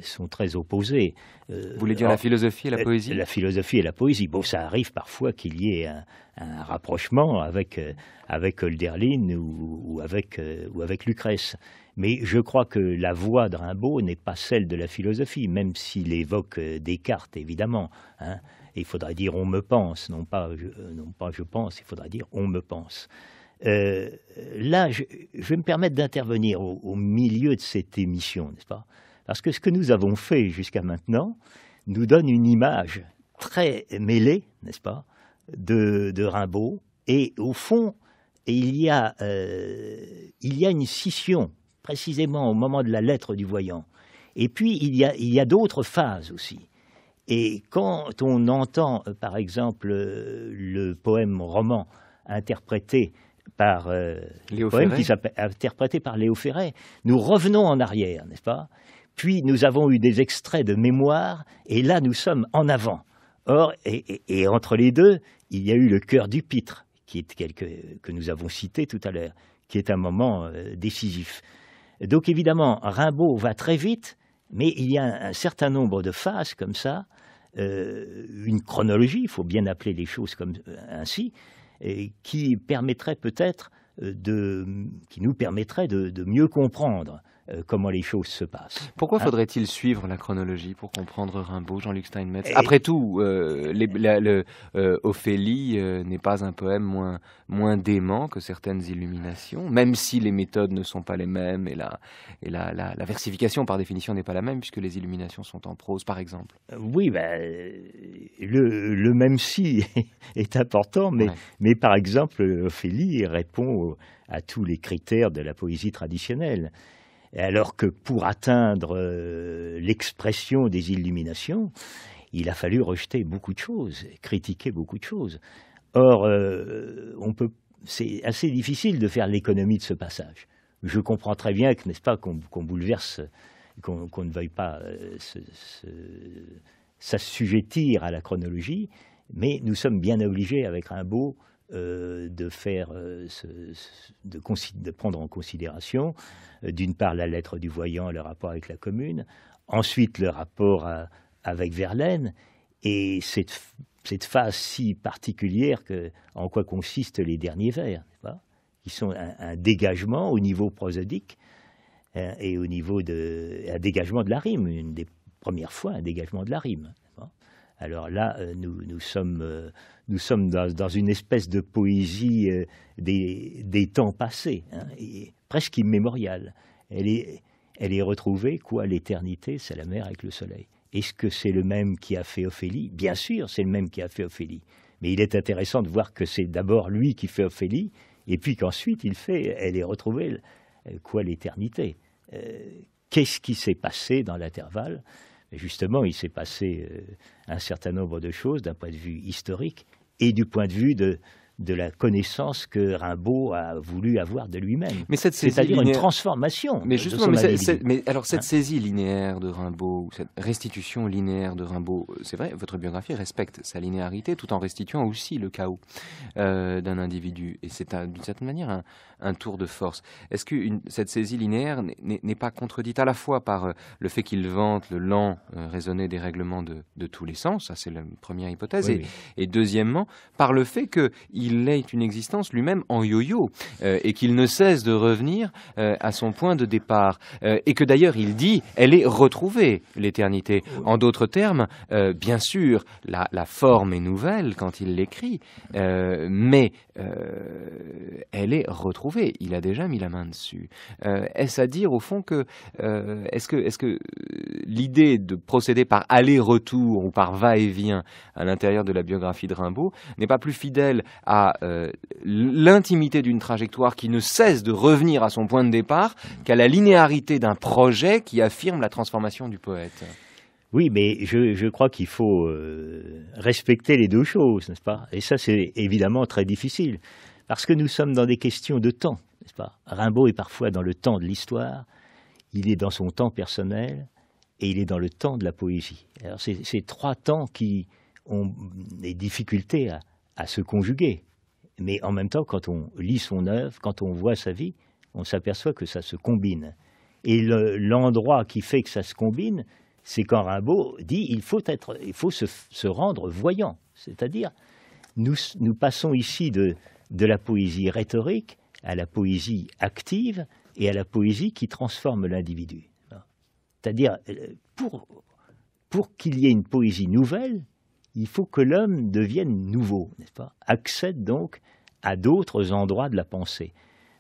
opposés. Vous voulez dire la philosophie et la poésie? La philosophie et la poésie. Bon, ça arrive parfois qu'il y ait un rapprochement avec Hölderlin ou avec Lucrèce. Mais je crois que la voix de Rimbaud n'est pas celle de la philosophie, même s'il évoque Descartes, évidemment. Hein. Il faudrait dire « on me pense », non pas je pense, il faudrait dire « on me pense ». Là, je vais me permettre d'intervenir au milieu de cette émission, n'est-ce pas? Parce que ce que nous avons fait jusqu'à maintenant nous donne une image très mêlée, n'est-ce pas, de Rimbaud. Et au fond, il y a une scission, précisément au moment de la lettre du voyant. Et puis, il y a d'autres phases aussi. Et quand on entend, par exemple, le poème roman interprété par interprété par Léo Ferré, nous revenons en arrière, n'est-ce pas? Puis nous avons eu des extraits de mémoire, et là nous sommes en avant. Or, et entre les deux, il y a eu le Cœur du Pitre, que nous avons cité tout à l'heure, qui est un moment décisif. Donc évidemment, Rimbaud va très vite, mais il y a un certain nombre de phases comme ça, une chronologie, il faut bien appeler les choses comme ainsi, qui permettrait peut-être qui nous permettrait de mieux comprendre comment les choses se passent. Pourquoi faudrait-il suivre la chronologie pour comprendre Rimbaud, Jean-Luc Steinmetz? Après tout, Ophélie n'est pas un poème moins dément que certaines illuminations, même si les méthodes ne sont pas les mêmes et la versification par définition n'est pas la même, puisque les illuminations sont en prose, par exemple. Oui, le même si est important, mais par exemple, Ophélie répond à tous les critères de la poésie traditionnelle. Alors que pour atteindre l'expression des illuminations, il a fallu rejeter beaucoup de choses, critiquer beaucoup de choses. Or, c'est assez difficile de faire l'économie de ce passage. Je comprends très bien que, n'est-ce pas, qu'on bouleverse, qu'on ne veuille pas s'assujettir à la chronologie, mais nous sommes bien obligés avec Rimbaud de prendre en considération d'une part la lettre du voyant et le rapport avec la commune, ensuite le rapport avec Verlaine, et cette phase si particulière en quoi consistent les derniers vers, qui sont un dégagement au niveau prosodique et au niveau un dégagement de la rime, une des premières fois un dégagement de la rime. Alors là, nous sommes dans une espèce de poésie des temps passés, et presque immémoriale. Elle est retrouvée, l'éternité, c'est la mer avec le soleil. Est-ce que c'est le même qui a fait Ophélie? Bien sûr, c'est le même qui a fait Ophélie. Mais il est intéressant de voir que c'est d'abord lui qui fait Ophélie, et puis qu'ensuite elle est retrouvée, l'éternité. Qu'est-ce qui s'est passé dans l'intervalle? Justement, il s'est passé un certain nombre de choses d'un point de vue historique et du point de vue de la connaissance que Rimbaud a voulu avoir de lui-même. C'est-à-dire une transformation. Mais justement, cette saisie linéaire de Rimbaud, cette restitution linéaire de Rimbaud, c'est vrai, votre biographie respecte sa linéarité tout en restituant aussi le chaos d'un individu. Et c'est d'une certaine manière un tour de force. Est-ce que cette saisie linéaire n'est pas contredite à la fois par le fait qu'il vante le lent raisonné dérèglement de tous les sens, ça c'est la première hypothèse, oui. Et deuxièmement, par le fait qu'il il est une existence lui-même en yo-yo et qu'il ne cesse de revenir à son point de départ et que d'ailleurs il dit elle est retrouvée l'éternité. En d'autres termes, bien sûr, la forme est nouvelle quand il l'écrit, mais elle est retrouvée. Il a déjà mis la main dessus. Est-ce à dire au fond que est-ce que l'idée de procéder par aller-retour ou par va-et-vient à l'intérieur de la biographie de Rimbaud n'est pas plus fidèle à l'intimité d'une trajectoire qui ne cesse de revenir à son point de départ qu'à la linéarité d'un projet qui affirme la transformation du poète? Oui, mais je crois qu'il faut respecter les deux choses, n'est-ce pas? Et ça, c'est évidemment très difficile, parce que nous sommes dans des questions de temps, n'est-ce pas? Rimbaud est parfois dans le temps de l'histoire, il est dans son temps personnel, et il est dans le temps de la poésie. Alors, c'est trois temps qui ont des difficultés à se conjuguer. Mais en même temps, quand on lit son œuvre, quand on voit sa vie, on s'aperçoit que ça se combine. Et l'endroit qui fait que ça se combine, c'est quand Rimbaud dit il faut se rendre voyant. C'est-à-dire, nous passons ici de la poésie rhétorique à la poésie active et à la poésie qui transforme l'individu. C'est-à-dire, pour qu'il y ait une poésie nouvelle, il faut que l'homme devienne nouveau, n'est-ce pas? Accède donc à d'autres endroits de la pensée.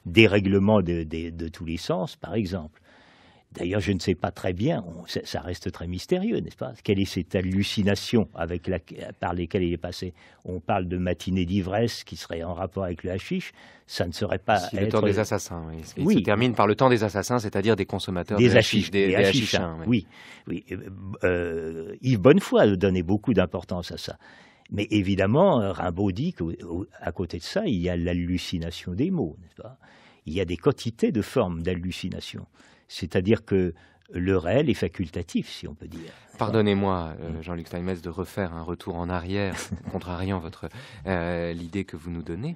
Dérèglement de tous les sens, par exemple. D'ailleurs, je ne sais pas très bien, ça reste très mystérieux, n'est-ce pas? Quelle est cette hallucination par lesquelles il est passé? On parle de matinée d'ivresse qui serait en rapport avec le hashish, ça ne serait pas... C'est le temps des assassins, oui. Oui. Il se termine par le temps des assassins, c'est-à-dire des consommateurs des de hashish, des hashichins. Oui. Yves Bonnefoy donnait beaucoup d'importance à ça. Mais évidemment, Rimbaud dit qu'à côté de ça, il y a l'hallucination des mots, n'est-ce pas? Il y a des quantités de formes d'hallucination. C'est-à-dire que le réel est facultatif, si on peut dire. Pardonnez-moi, Jean-Luc Steinmetz, de refaire un retour en arrière, contrariant l'idée que vous nous donnez.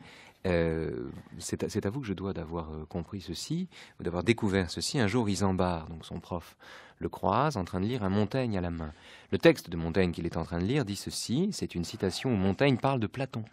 C'est à vous que je dois d'avoir compris ceci, ou d'avoir découvert ceci. Un jour, Isambard, donc son prof, le croise en train de lire un Montaigne à la main. Le texte de Montaigne qu'il est en train de lire dit ceci, c'est une citation où Montaigne parle de Platon.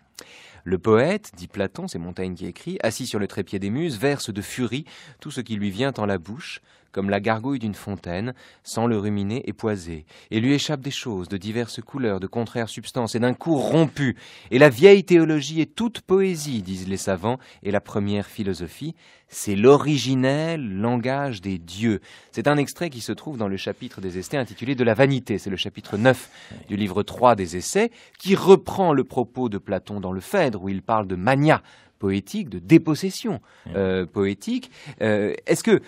Le poète, dit Platon, c'est Montaigne qui écrit, assis sur le trépied des muses, verse de furie tout ce qui lui vient en la bouche, comme la gargouille d'une fontaine, sans le ruminer et poiser. Et lui échappe des choses de diverses couleurs, de contraires substances, et d'un coup rompu. Et la vieille théologie est toute poésie, disent les savants, et la première philosophie, c'est l'originel langage des dieux. C'est un extrait qui se trouve dans le chapitre des Essais intitulé « De la vanité ». C'est le chapitre 9 du livre 3 des Essais, qui reprend le propos de Platon dans le Phèdre, où il parle de mania poétique, de dépossession poétique. Est-ce que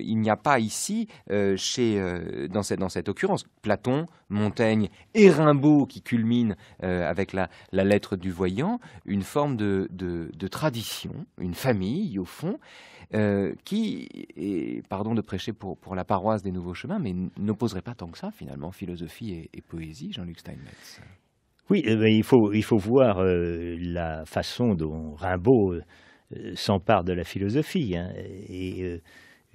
il n'y a pas ici, dans cette occurrence, Platon, Montaigne et Rimbaud, qui culmine avec la lettre du voyant, une forme de tradition, une famille, au fond, qui, et pardon de prêcher pour la paroisse des Nouveaux Chemins, mais n'opposerait pas tant que ça, finalement, philosophie et poésie, Jean-Luc Steinmetz? Oui, il faut voir la façon dont Rimbaud s'empare de la philosophie. Hein, et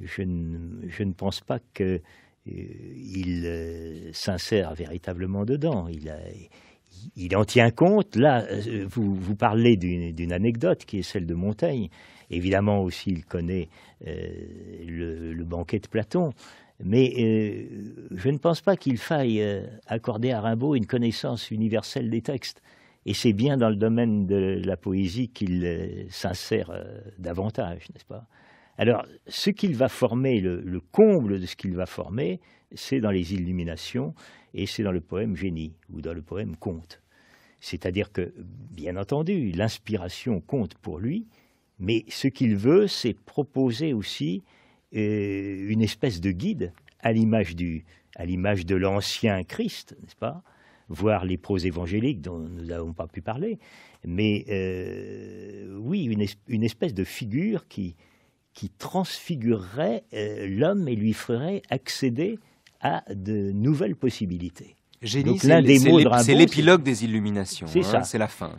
je ne pense pas qu'il s'insère véritablement dedans. Il en tient compte. Là, vous parlez d'une anecdote qui est celle de Montaigne. Évidemment aussi, il connaît le banquet de Platon. Mais je ne pense pas qu'il faille accorder à Rimbaud une connaissance universelle des textes. Et c'est bien dans le domaine de la poésie qu'il s'insère davantage, n'est-ce pas? Alors, ce qu'il va former, le comble de ce qu'il va former, c'est dans les Illuminations et c'est dans le poème Génie ou dans le poème Conte. C'est-à-dire que, bien entendu, l'inspiration compte pour lui, mais ce qu'il veut, c'est proposer aussi une espèce de guide à l'image de l'ancien Christ, n'est-ce pas? Voir les proses évangéliques dont nous n'avons pas pu parler, mais oui, une espèce de figure qui transfigurerait l'homme et lui ferait accéder à de nouvelles possibilités. Génie, c'est l'épilogue des Illuminations, c'est ça. C'est la fin.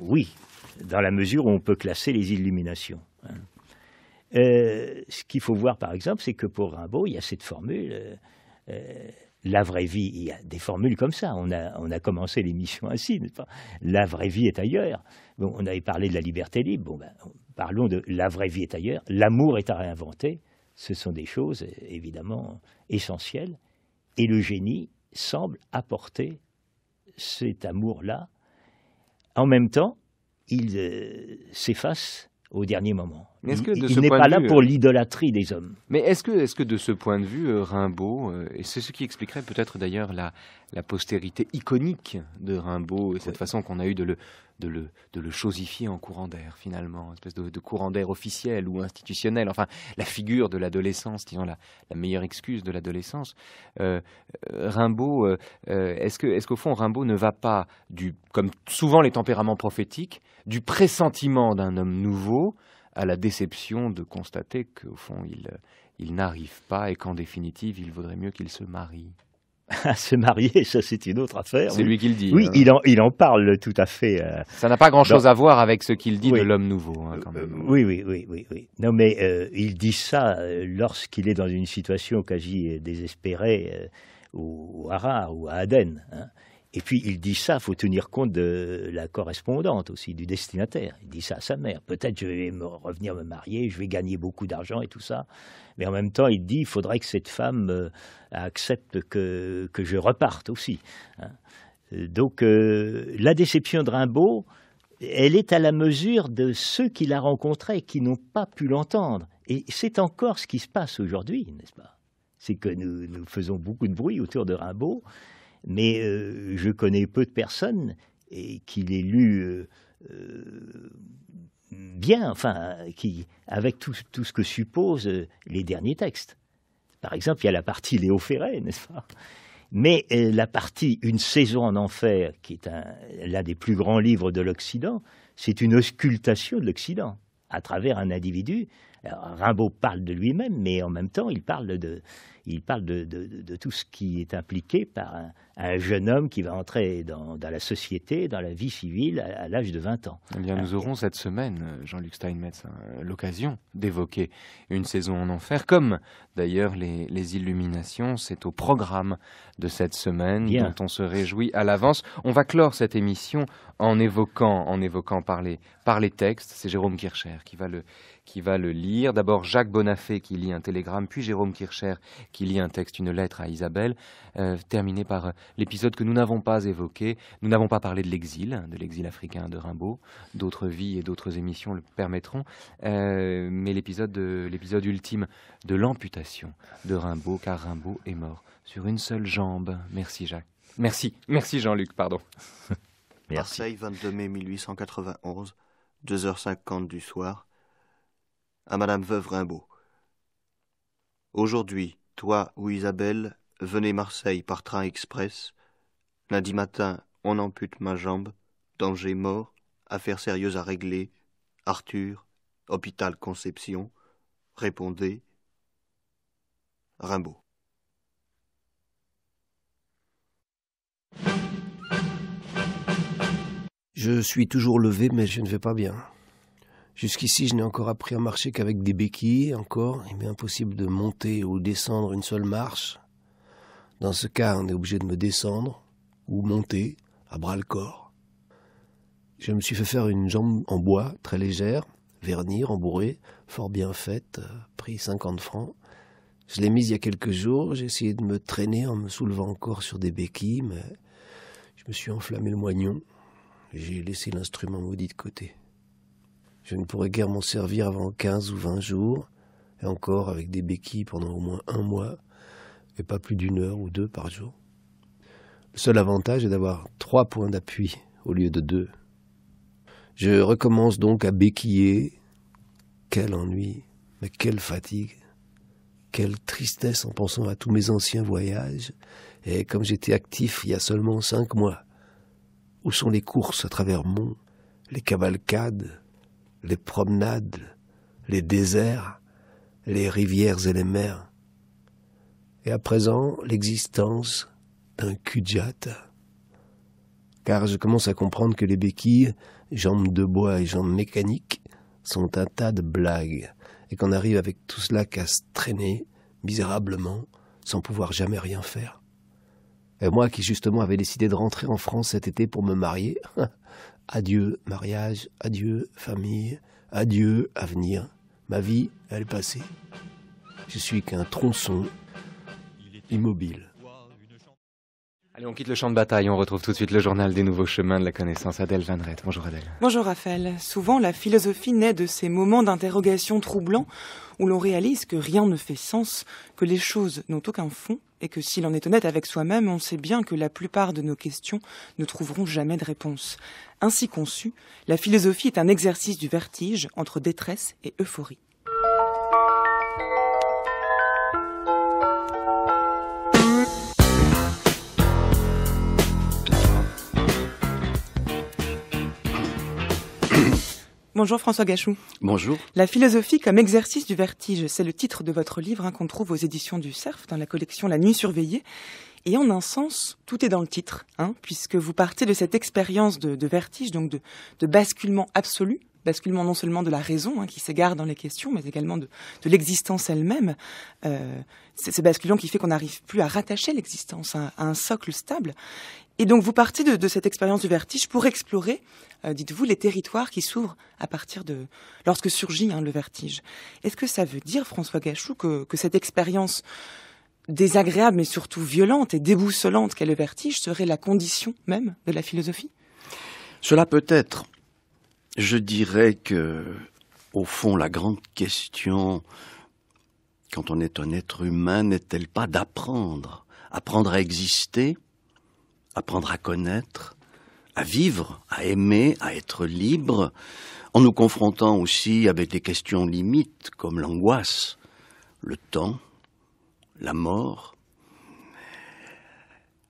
Oui, dans la mesure où on peut classer les Illuminations. Hein. Ce qu'il faut voir, par exemple, c'est que pour Rimbaud, il y a cette formule la vraie vie, il y a des formules comme ça. On a commencé l'émission ainsi, n'est-ce pas? La vraie vie est ailleurs. Bon, on avait parlé de la liberté libre. Bon, parlons de la vraie vie est ailleurs. L'amour est à réinventer. Ce sont des choses évidemment essentielles. Et le génie semble apporter cet amour-là. En même temps, il s'efface au dernier moment. Il n'est pas là pour l'idolâtrie des hommes. Mais est-ce que de ce point de vue, Rimbaud, et c'est ce qui expliquerait peut-être d'ailleurs la postérité iconique de Rimbaud et cette façon qu'on a eu de le chosifier en courant d'air finalement, une espèce de courant d'air officiel ou institutionnel, enfin la figure de l'adolescence, disons la meilleure excuse de l'adolescence. Rimbaud, est-ce qu'au fond Rimbaud ne va pas, comme souvent les tempéraments prophétiques, du pressentiment d'un homme nouveau à la déception de constater qu'au fond il n'arrive pas et qu'en définitive il vaudrait mieux qu'il se marie? Se marier, ça c'est une autre affaire. C'est lui qui le dit. Oui, il en parle tout à fait. Ça n'a pas grand-chose à voir avec ce qu'il dit de l'homme nouveau, hein, quand même. Oui. Non, mais il dit ça lorsqu'il est dans une situation quasi désespérée au Harare ou à Aden. Hein. Et puis il dit ça, il faut tenir compte de la correspondante aussi, du destinataire. Il dit ça à sa mère. Peut-être je vais revenir me marier, je vais gagner beaucoup d'argent et tout ça. Mais en même temps, il dit il faudrait que cette femme accepte que je reparte aussi. Hein. Donc la déception de Rimbaud, elle est à la mesure de ceux qu'il a rencontrés qui n'ont pas pu l'entendre. Et c'est encore ce qui se passe aujourd'hui, n'est-ce pas? C'est que nous faisons beaucoup de bruit autour de Rimbaud. Mais je connais peu de personnes qui l'aient lu bien, enfin, avec tout ce que supposent les derniers textes. Par exemple, il y a la partie Léo Ferré, n'est-ce pas? Mais la partie Une saison en enfer, qui est l'un des plus grands livres de l'Occident, c'est une auscultation de l'Occident à travers un individu. Alors, Rimbaud parle de lui-même, mais en même temps, il parle de tout ce qui est impliqué par un jeune homme qui va entrer dans la société, dans la vie civile à l'âge de 20 ans. Eh bien, nous aurons cette semaine, Jean-Luc Steinmetz, l'occasion d'évoquer Une saison en enfer, comme d'ailleurs les Illuminations. C'est au programme de cette semaine dont on se réjouit à l'avance. On va clore cette émission en évoquant par les textes. C'est Jérôme Kircher qui va le lire. D'abord Jacques Bonafé qui lit un télégramme, puis Jérôme Kircher qui lit un texte, une lettre à Isabelle, terminé par l'épisode que nous n'avons pas évoqué. Nous n'avons pas parlé de l'exil africain de Rimbaud. D'autres vies et d'autres émissions le permettront. Mais l'épisode ultime de l'amputation de Rimbaud, car Rimbaud est mort sur une seule jambe. Merci Jacques. Merci Jean-Luc, pardon. Merci. Marseille, 22 mai 1891, 2h50 du soir. À Madame Veuve Rimbaud. Aujourd'hui, toi ou Isabelle, venez Marseille par train express. Lundi matin, on ampute ma jambe. Danger mort, affaire sérieuse à régler. Arthur, hôpital Conception. Répondez. Rimbaud. Je suis toujours levé, mais je ne vais pas bien. Jusqu'ici, je n'ai encore appris à marcher qu'avec des béquilles, encore. Il m'est impossible de monter ou descendre une seule marche. Dans ce cas, on est obligé de me descendre ou monter à bras-le-corps. Je me suis fait faire une jambe en bois, très légère, vernie, rembourrée, fort bien faite, prix 50 francs. Je l'ai mise il y a quelques jours, j'ai essayé de me traîner en me soulevant encore sur des béquilles, mais je me suis enflammé le moignon. J'ai laissé l'instrument maudit de côté. Je ne pourrais guère m'en servir avant 15 ou 20 jours, et encore avec des béquilles pendant au moins 1 mois, et pas plus d'1 heure ou 2 par jour. Le seul avantage est d'avoir 3 points d'appui au lieu de 2. Je recommence donc à béquiller. Quel ennui, mais quelle fatigue, quelle tristesse en pensant à tous mes anciens voyages, et comme j'étais actif il y a seulement 5 mois. Où sont les courses à travers monts, les cavalcades, les promenades, les déserts, les rivières et les mers? Et à présent, l'existence d'un cul-de-jatte. Car je commence à comprendre que les béquilles, jambes de bois et jambes mécaniques, sont un tas de blagues, et qu'on arrive avec tout cela qu'à se traîner, misérablement, sans pouvoir jamais rien faire. Et moi qui justement avais décidé de rentrer en France cet été pour me marier, adieu mariage, adieu famille, adieu avenir. Ma vie, elle est passée. Je suis qu'un tronçon immobile. Allez, on quitte le champ de bataille, on retrouve tout de suite le journal des nouveaux chemins de la connaissance. Adèle Van Rett. Bonjour Adèle. Bonjour Raphaël. Souvent, la philosophie naît de ces moments d'interrogation troublants où l'on réalise que rien ne fait sens, que les choses n'ont aucun fond et que si l'on est honnête avec soi-même, on sait bien que la plupart de nos questions ne trouveront jamais de réponse. Ainsi conçue, la philosophie est un exercice du vertige entre détresse et euphorie. Bonjour François Gachou. Bonjour. La philosophie comme exercice du vertige, c'est le titre de votre livre qu'on trouve aux éditions du Cerf dans la collection La Nuit surveillée. Et en un sens, tout est dans le titre, puisque vous partez de cette expérience de vertige, donc de basculement absolu, basculement non seulement de la raison qui s'égare dans les questions, mais également de l'existence elle-même. C'est ce basculement qui fait qu'on n'arrive plus à rattacher l'existence à un socle stable. Et donc vous partez de cette expérience du vertige pour explorer, dites-vous, les territoires qui s'ouvrent à partir de lorsque surgit le vertige. Est-ce que ça veut dire, François Gachou, que cette expérience désagréable mais surtout violente et déboussolante qu'est le vertige serait la condition même de la philosophie ? Cela peut être. Je dirais que, au fond, la grande question, quand on est un être humain, n'est-elle pas d'apprendre à exister, apprendre à connaître, à vivre, à aimer, à être libre, en nous confrontant aussi avec des questions limites comme l'angoisse, le temps, la mort.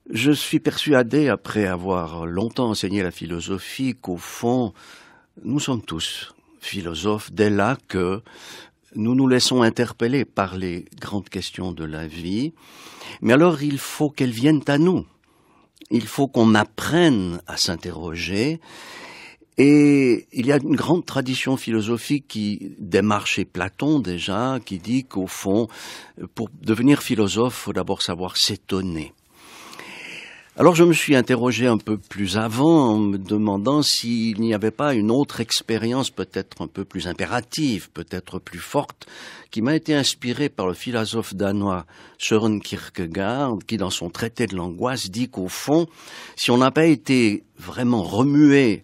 Je suis persuadé, après avoir longtemps enseigné la philosophie, qu'au fond, nous sommes tous philosophes dès là que nous nous laissons interpeller par les grandes questions de la vie. Mais alors, il faut qu'elles viennent à nous. Il faut qu'on apprenne à s'interroger. Et il y a une grande tradition philosophique qui démarre chez Platon déjà, qui dit qu'au fond, pour devenir philosophe, il faut d'abord savoir s'étonner. Alors je me suis interrogé un peu plus avant en me demandant s'il n'y avait pas une autre expérience peut-être un peu plus impérative, peut-être plus forte, qui m'a été inspirée par le philosophe danois Søren Kierkegaard, qui dans son traité de l'angoisse dit qu'au fond, si on n'a pas été vraiment remué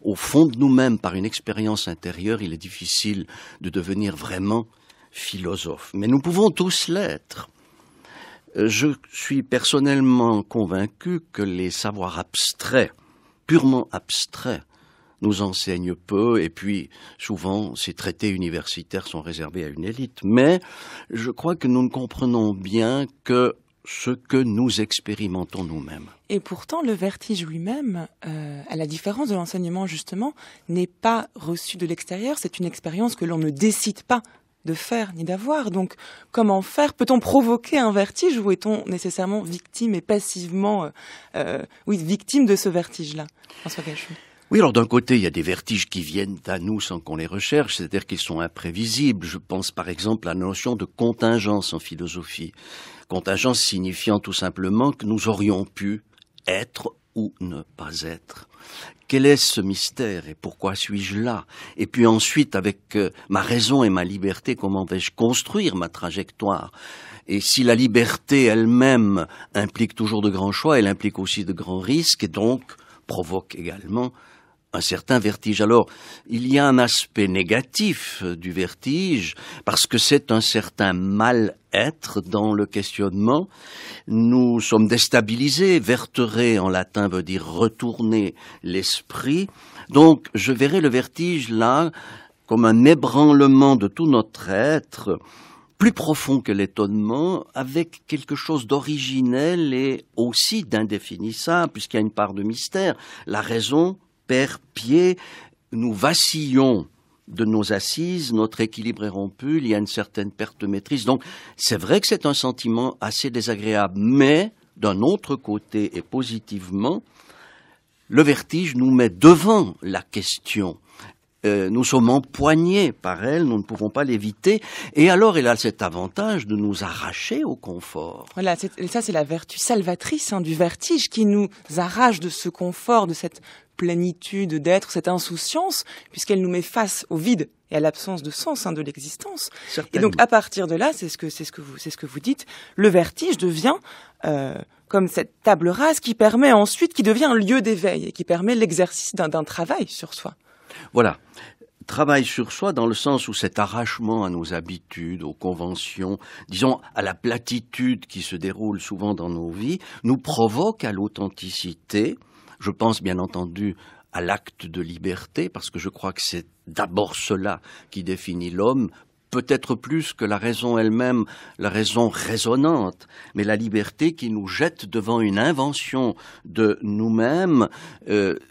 au fond de nous-mêmes par une expérience intérieure, il est difficile de devenir vraiment philosophe. Mais nous pouvons tous l'être. Je suis personnellement convaincu que les savoirs abstraits, purement abstraits, nous enseignent peu, et puis souvent ces traités universitaires sont réservés à une élite. Mais je crois que nous ne comprenons bien que ce que nous expérimentons nous-mêmes. Et pourtant, le vertige lui-même, à la différence de l'enseignement justement, n'est pas reçu de l'extérieur, c'est une expérience que l'on ne décide pas de faire ni d'avoir. Donc, comment faire? Peut-on provoquer un vertige ou est-on nécessairement victime et passivement, victime de ce vertige-là, François Gachou? Oui, alors d'un côté, il y a des vertiges qui viennent à nous sans qu'on les recherche, c'est-à-dire qu'ils sont imprévisibles. Je pense par exemple à la notion de contingence en philosophie. Contingence signifiant tout simplement que nous aurions pu être ou ne pas être. Quel est ce mystère et pourquoi suis-je là? Et puis ensuite, avec ma raison et ma liberté, comment vais-je construire ma trajectoire? Et si la liberté elle-même implique toujours de grands choix, elle implique aussi de grands risques et donc provoque également un certain vertige. Alors, il y a un aspect négatif du vertige, parce que c'est un certain mal-être dans le questionnement. Nous sommes déstabilisés. Vertere en latin veut dire retourner l'esprit. Donc, je verrais le vertige là comme un ébranlement de tout notre être, plus profond que l'étonnement, avec quelque chose d'originel et aussi d'indéfinissable, puisqu'il y a une part de mystère. La raison perd pied, nous vacillons de nos assises, notre équilibre est rompu, il y a une certaine perte de maîtrise. Donc, c'est vrai que c'est un sentiment assez désagréable, mais d'un autre côté et positivement, le vertige nous met devant la question. nous sommes empoignés par elle, nous ne pouvons pas l'éviter. Et alors, elle a cet avantage de nous arracher au confort. Voilà, ça c'est la vertu salvatrice du vertige qui nous arrache de ce confort, de cette plénitude d'être, cette insouciance, puisqu'elle nous met face au vide et à l'absence de sens de l'existence. Et donc à partir de là, c'est ce que vous dites, le vertige devient comme cette table rase qui devient un lieu d'éveil et qui permet l'exercice d'un travail sur soi. Voilà. Travail sur soi dans le sens où cet arrachement à nos habitudes, aux conventions, disons à la platitude qui se déroule souvent dans nos vies, nous provoque à l'authenticité. Je pense bien entendu à l'acte de liberté, parce que je crois que c'est d'abord cela qui définit l'homme, peut-être plus que la raison elle-même, la raison raisonnante, mais la liberté qui nous jette devant une invention de nous-mêmes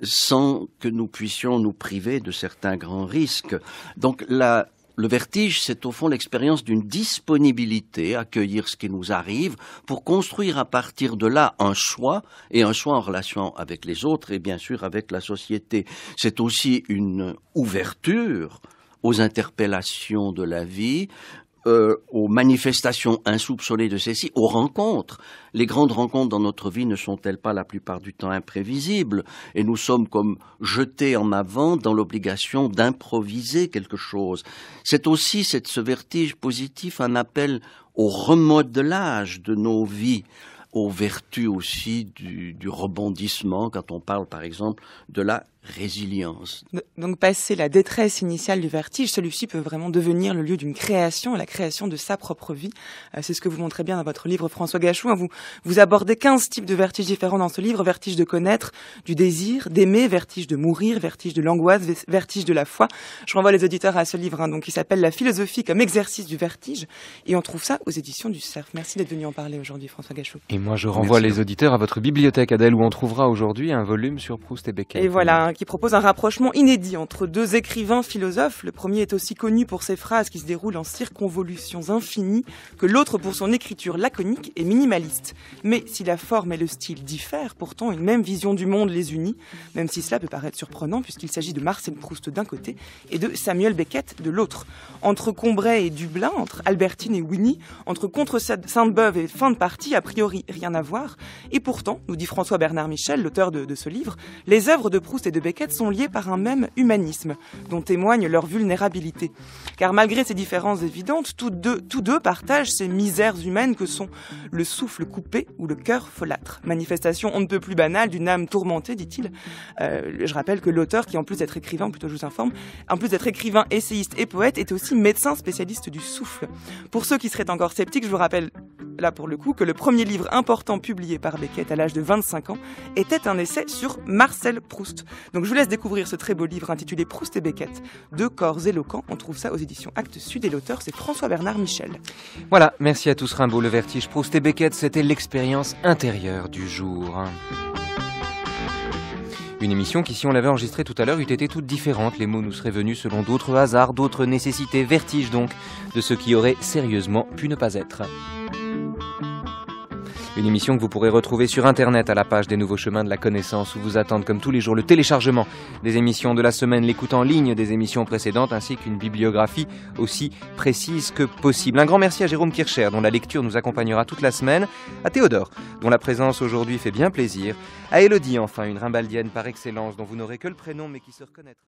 sans que nous puissions nous priver de certains grands risques. Donc le vertige, c'est au fond l'expérience d'une disponibilité à accueillir ce qui nous arrive pour construire à partir de là un choix, et un choix en relation avec les autres et bien sûr avec la société. C'est aussi une ouverture aux interpellations de la vie, aux manifestations insoupçonnées de celles-ci, aux rencontres. Les grandes rencontres dans notre vie ne sont-elles pas la plupart du temps imprévisibles? Et nous sommes comme jetés en avant dans l'obligation d'improviser quelque chose. C'est aussi ce vertige positif un appel au remodelage de nos vies, aux vertus aussi du rebondissement, quand on parle par exemple de la résilience. Donc passer la détresse initiale du vertige, celui-ci peut vraiment devenir le lieu d'une création, la création de sa propre vie. C'est ce que vous montrez bien dans votre livre, François Gachou. Vous abordez 15 types de vertiges différents dans ce livre. Vertige de connaître, du désir, d'aimer, vertige de mourir, vertige de l'angoisse, vertige de la foi. Je renvoie les auditeurs à ce livre donc, qui s'appelle La philosophie comme exercice du vertige. Et on trouve ça aux éditions du Cerf. Merci d'être venu en parler aujourd'hui, François Gachou. Et moi, je renvoie les auditeurs à votre bibliothèque, Adèle, où on trouvera aujourd'hui un volume sur Proust et Beckett. Et voilà, qui propose un rapprochement inédit entre deux écrivains philosophes. Le premier est aussi connu pour ses phrases qui se déroulent en circonvolutions infinies que l'autre pour son écriture laconique et minimaliste. Mais si la forme et le style diffèrent, pourtant une même vision du monde les unit, même si cela peut paraître surprenant puisqu'il s'agit de Marcel Proust d'un côté et de Samuel Beckett de l'autre. Entre Combray et Dublin, entre Albertine et Winnie, entre Contre Sainte-Beuve et Fin de partie, a priori rien à voir. Et pourtant, nous dit François Bernard Michel, l'auteur de ce livre, les œuvres de Proust et de Beckett sont liées par un même humanisme, dont témoigne leur vulnérabilité. Car malgré ces différences évidentes, tous deux partagent ces misères humaines que sont le souffle coupé ou le cœur folâtre. Manifestation on ne peut plus banale d'une âme tourmentée, dit-il. Je rappelle que l'auteur, qui en plus d'être écrivain, plutôt je vous informe, en plus d'être écrivain, essayiste et poète, est aussi médecin spécialiste du souffle. Pour ceux qui seraient encore sceptiques, je vous rappelle là pour le coup que le premier livre important publié par Beckett à l'âge de 25 ans était un essai sur Marcel Proust. Donc je vous laisse découvrir ce très beau livre intitulé Proust et Beckett, deux corps éloquents. On trouve ça aux éditions Actes Sud et l'auteur c'est François Bernard Michel. Voilà, merci à tous Rimbaud. Le vertige, Proust et Beckett, c'était l'expérience intérieure du jour. Une émission qui, si on l'avait enregistrée tout à l'heure, eût été toute différente. Les mots nous seraient venus selon d'autres hasards, d'autres nécessités. Vertige donc de ce qui aurait sérieusement pu ne pas être. Une émission que vous pourrez retrouver sur Internet à la page des Nouveaux Chemins de la Connaissance, où vous attendent comme tous les jours le téléchargement des émissions de la semaine, l'écoute en ligne des émissions précédentes, ainsi qu'une bibliographie aussi précise que possible. Un grand merci à Jérôme Kircher, dont la lecture nous accompagnera toute la semaine, à Théodore, dont la présence aujourd'hui fait bien plaisir, à Élodie, enfin, une rimbaldienne par excellence, dont vous n'aurez que le prénom, mais qui se reconnaîtra.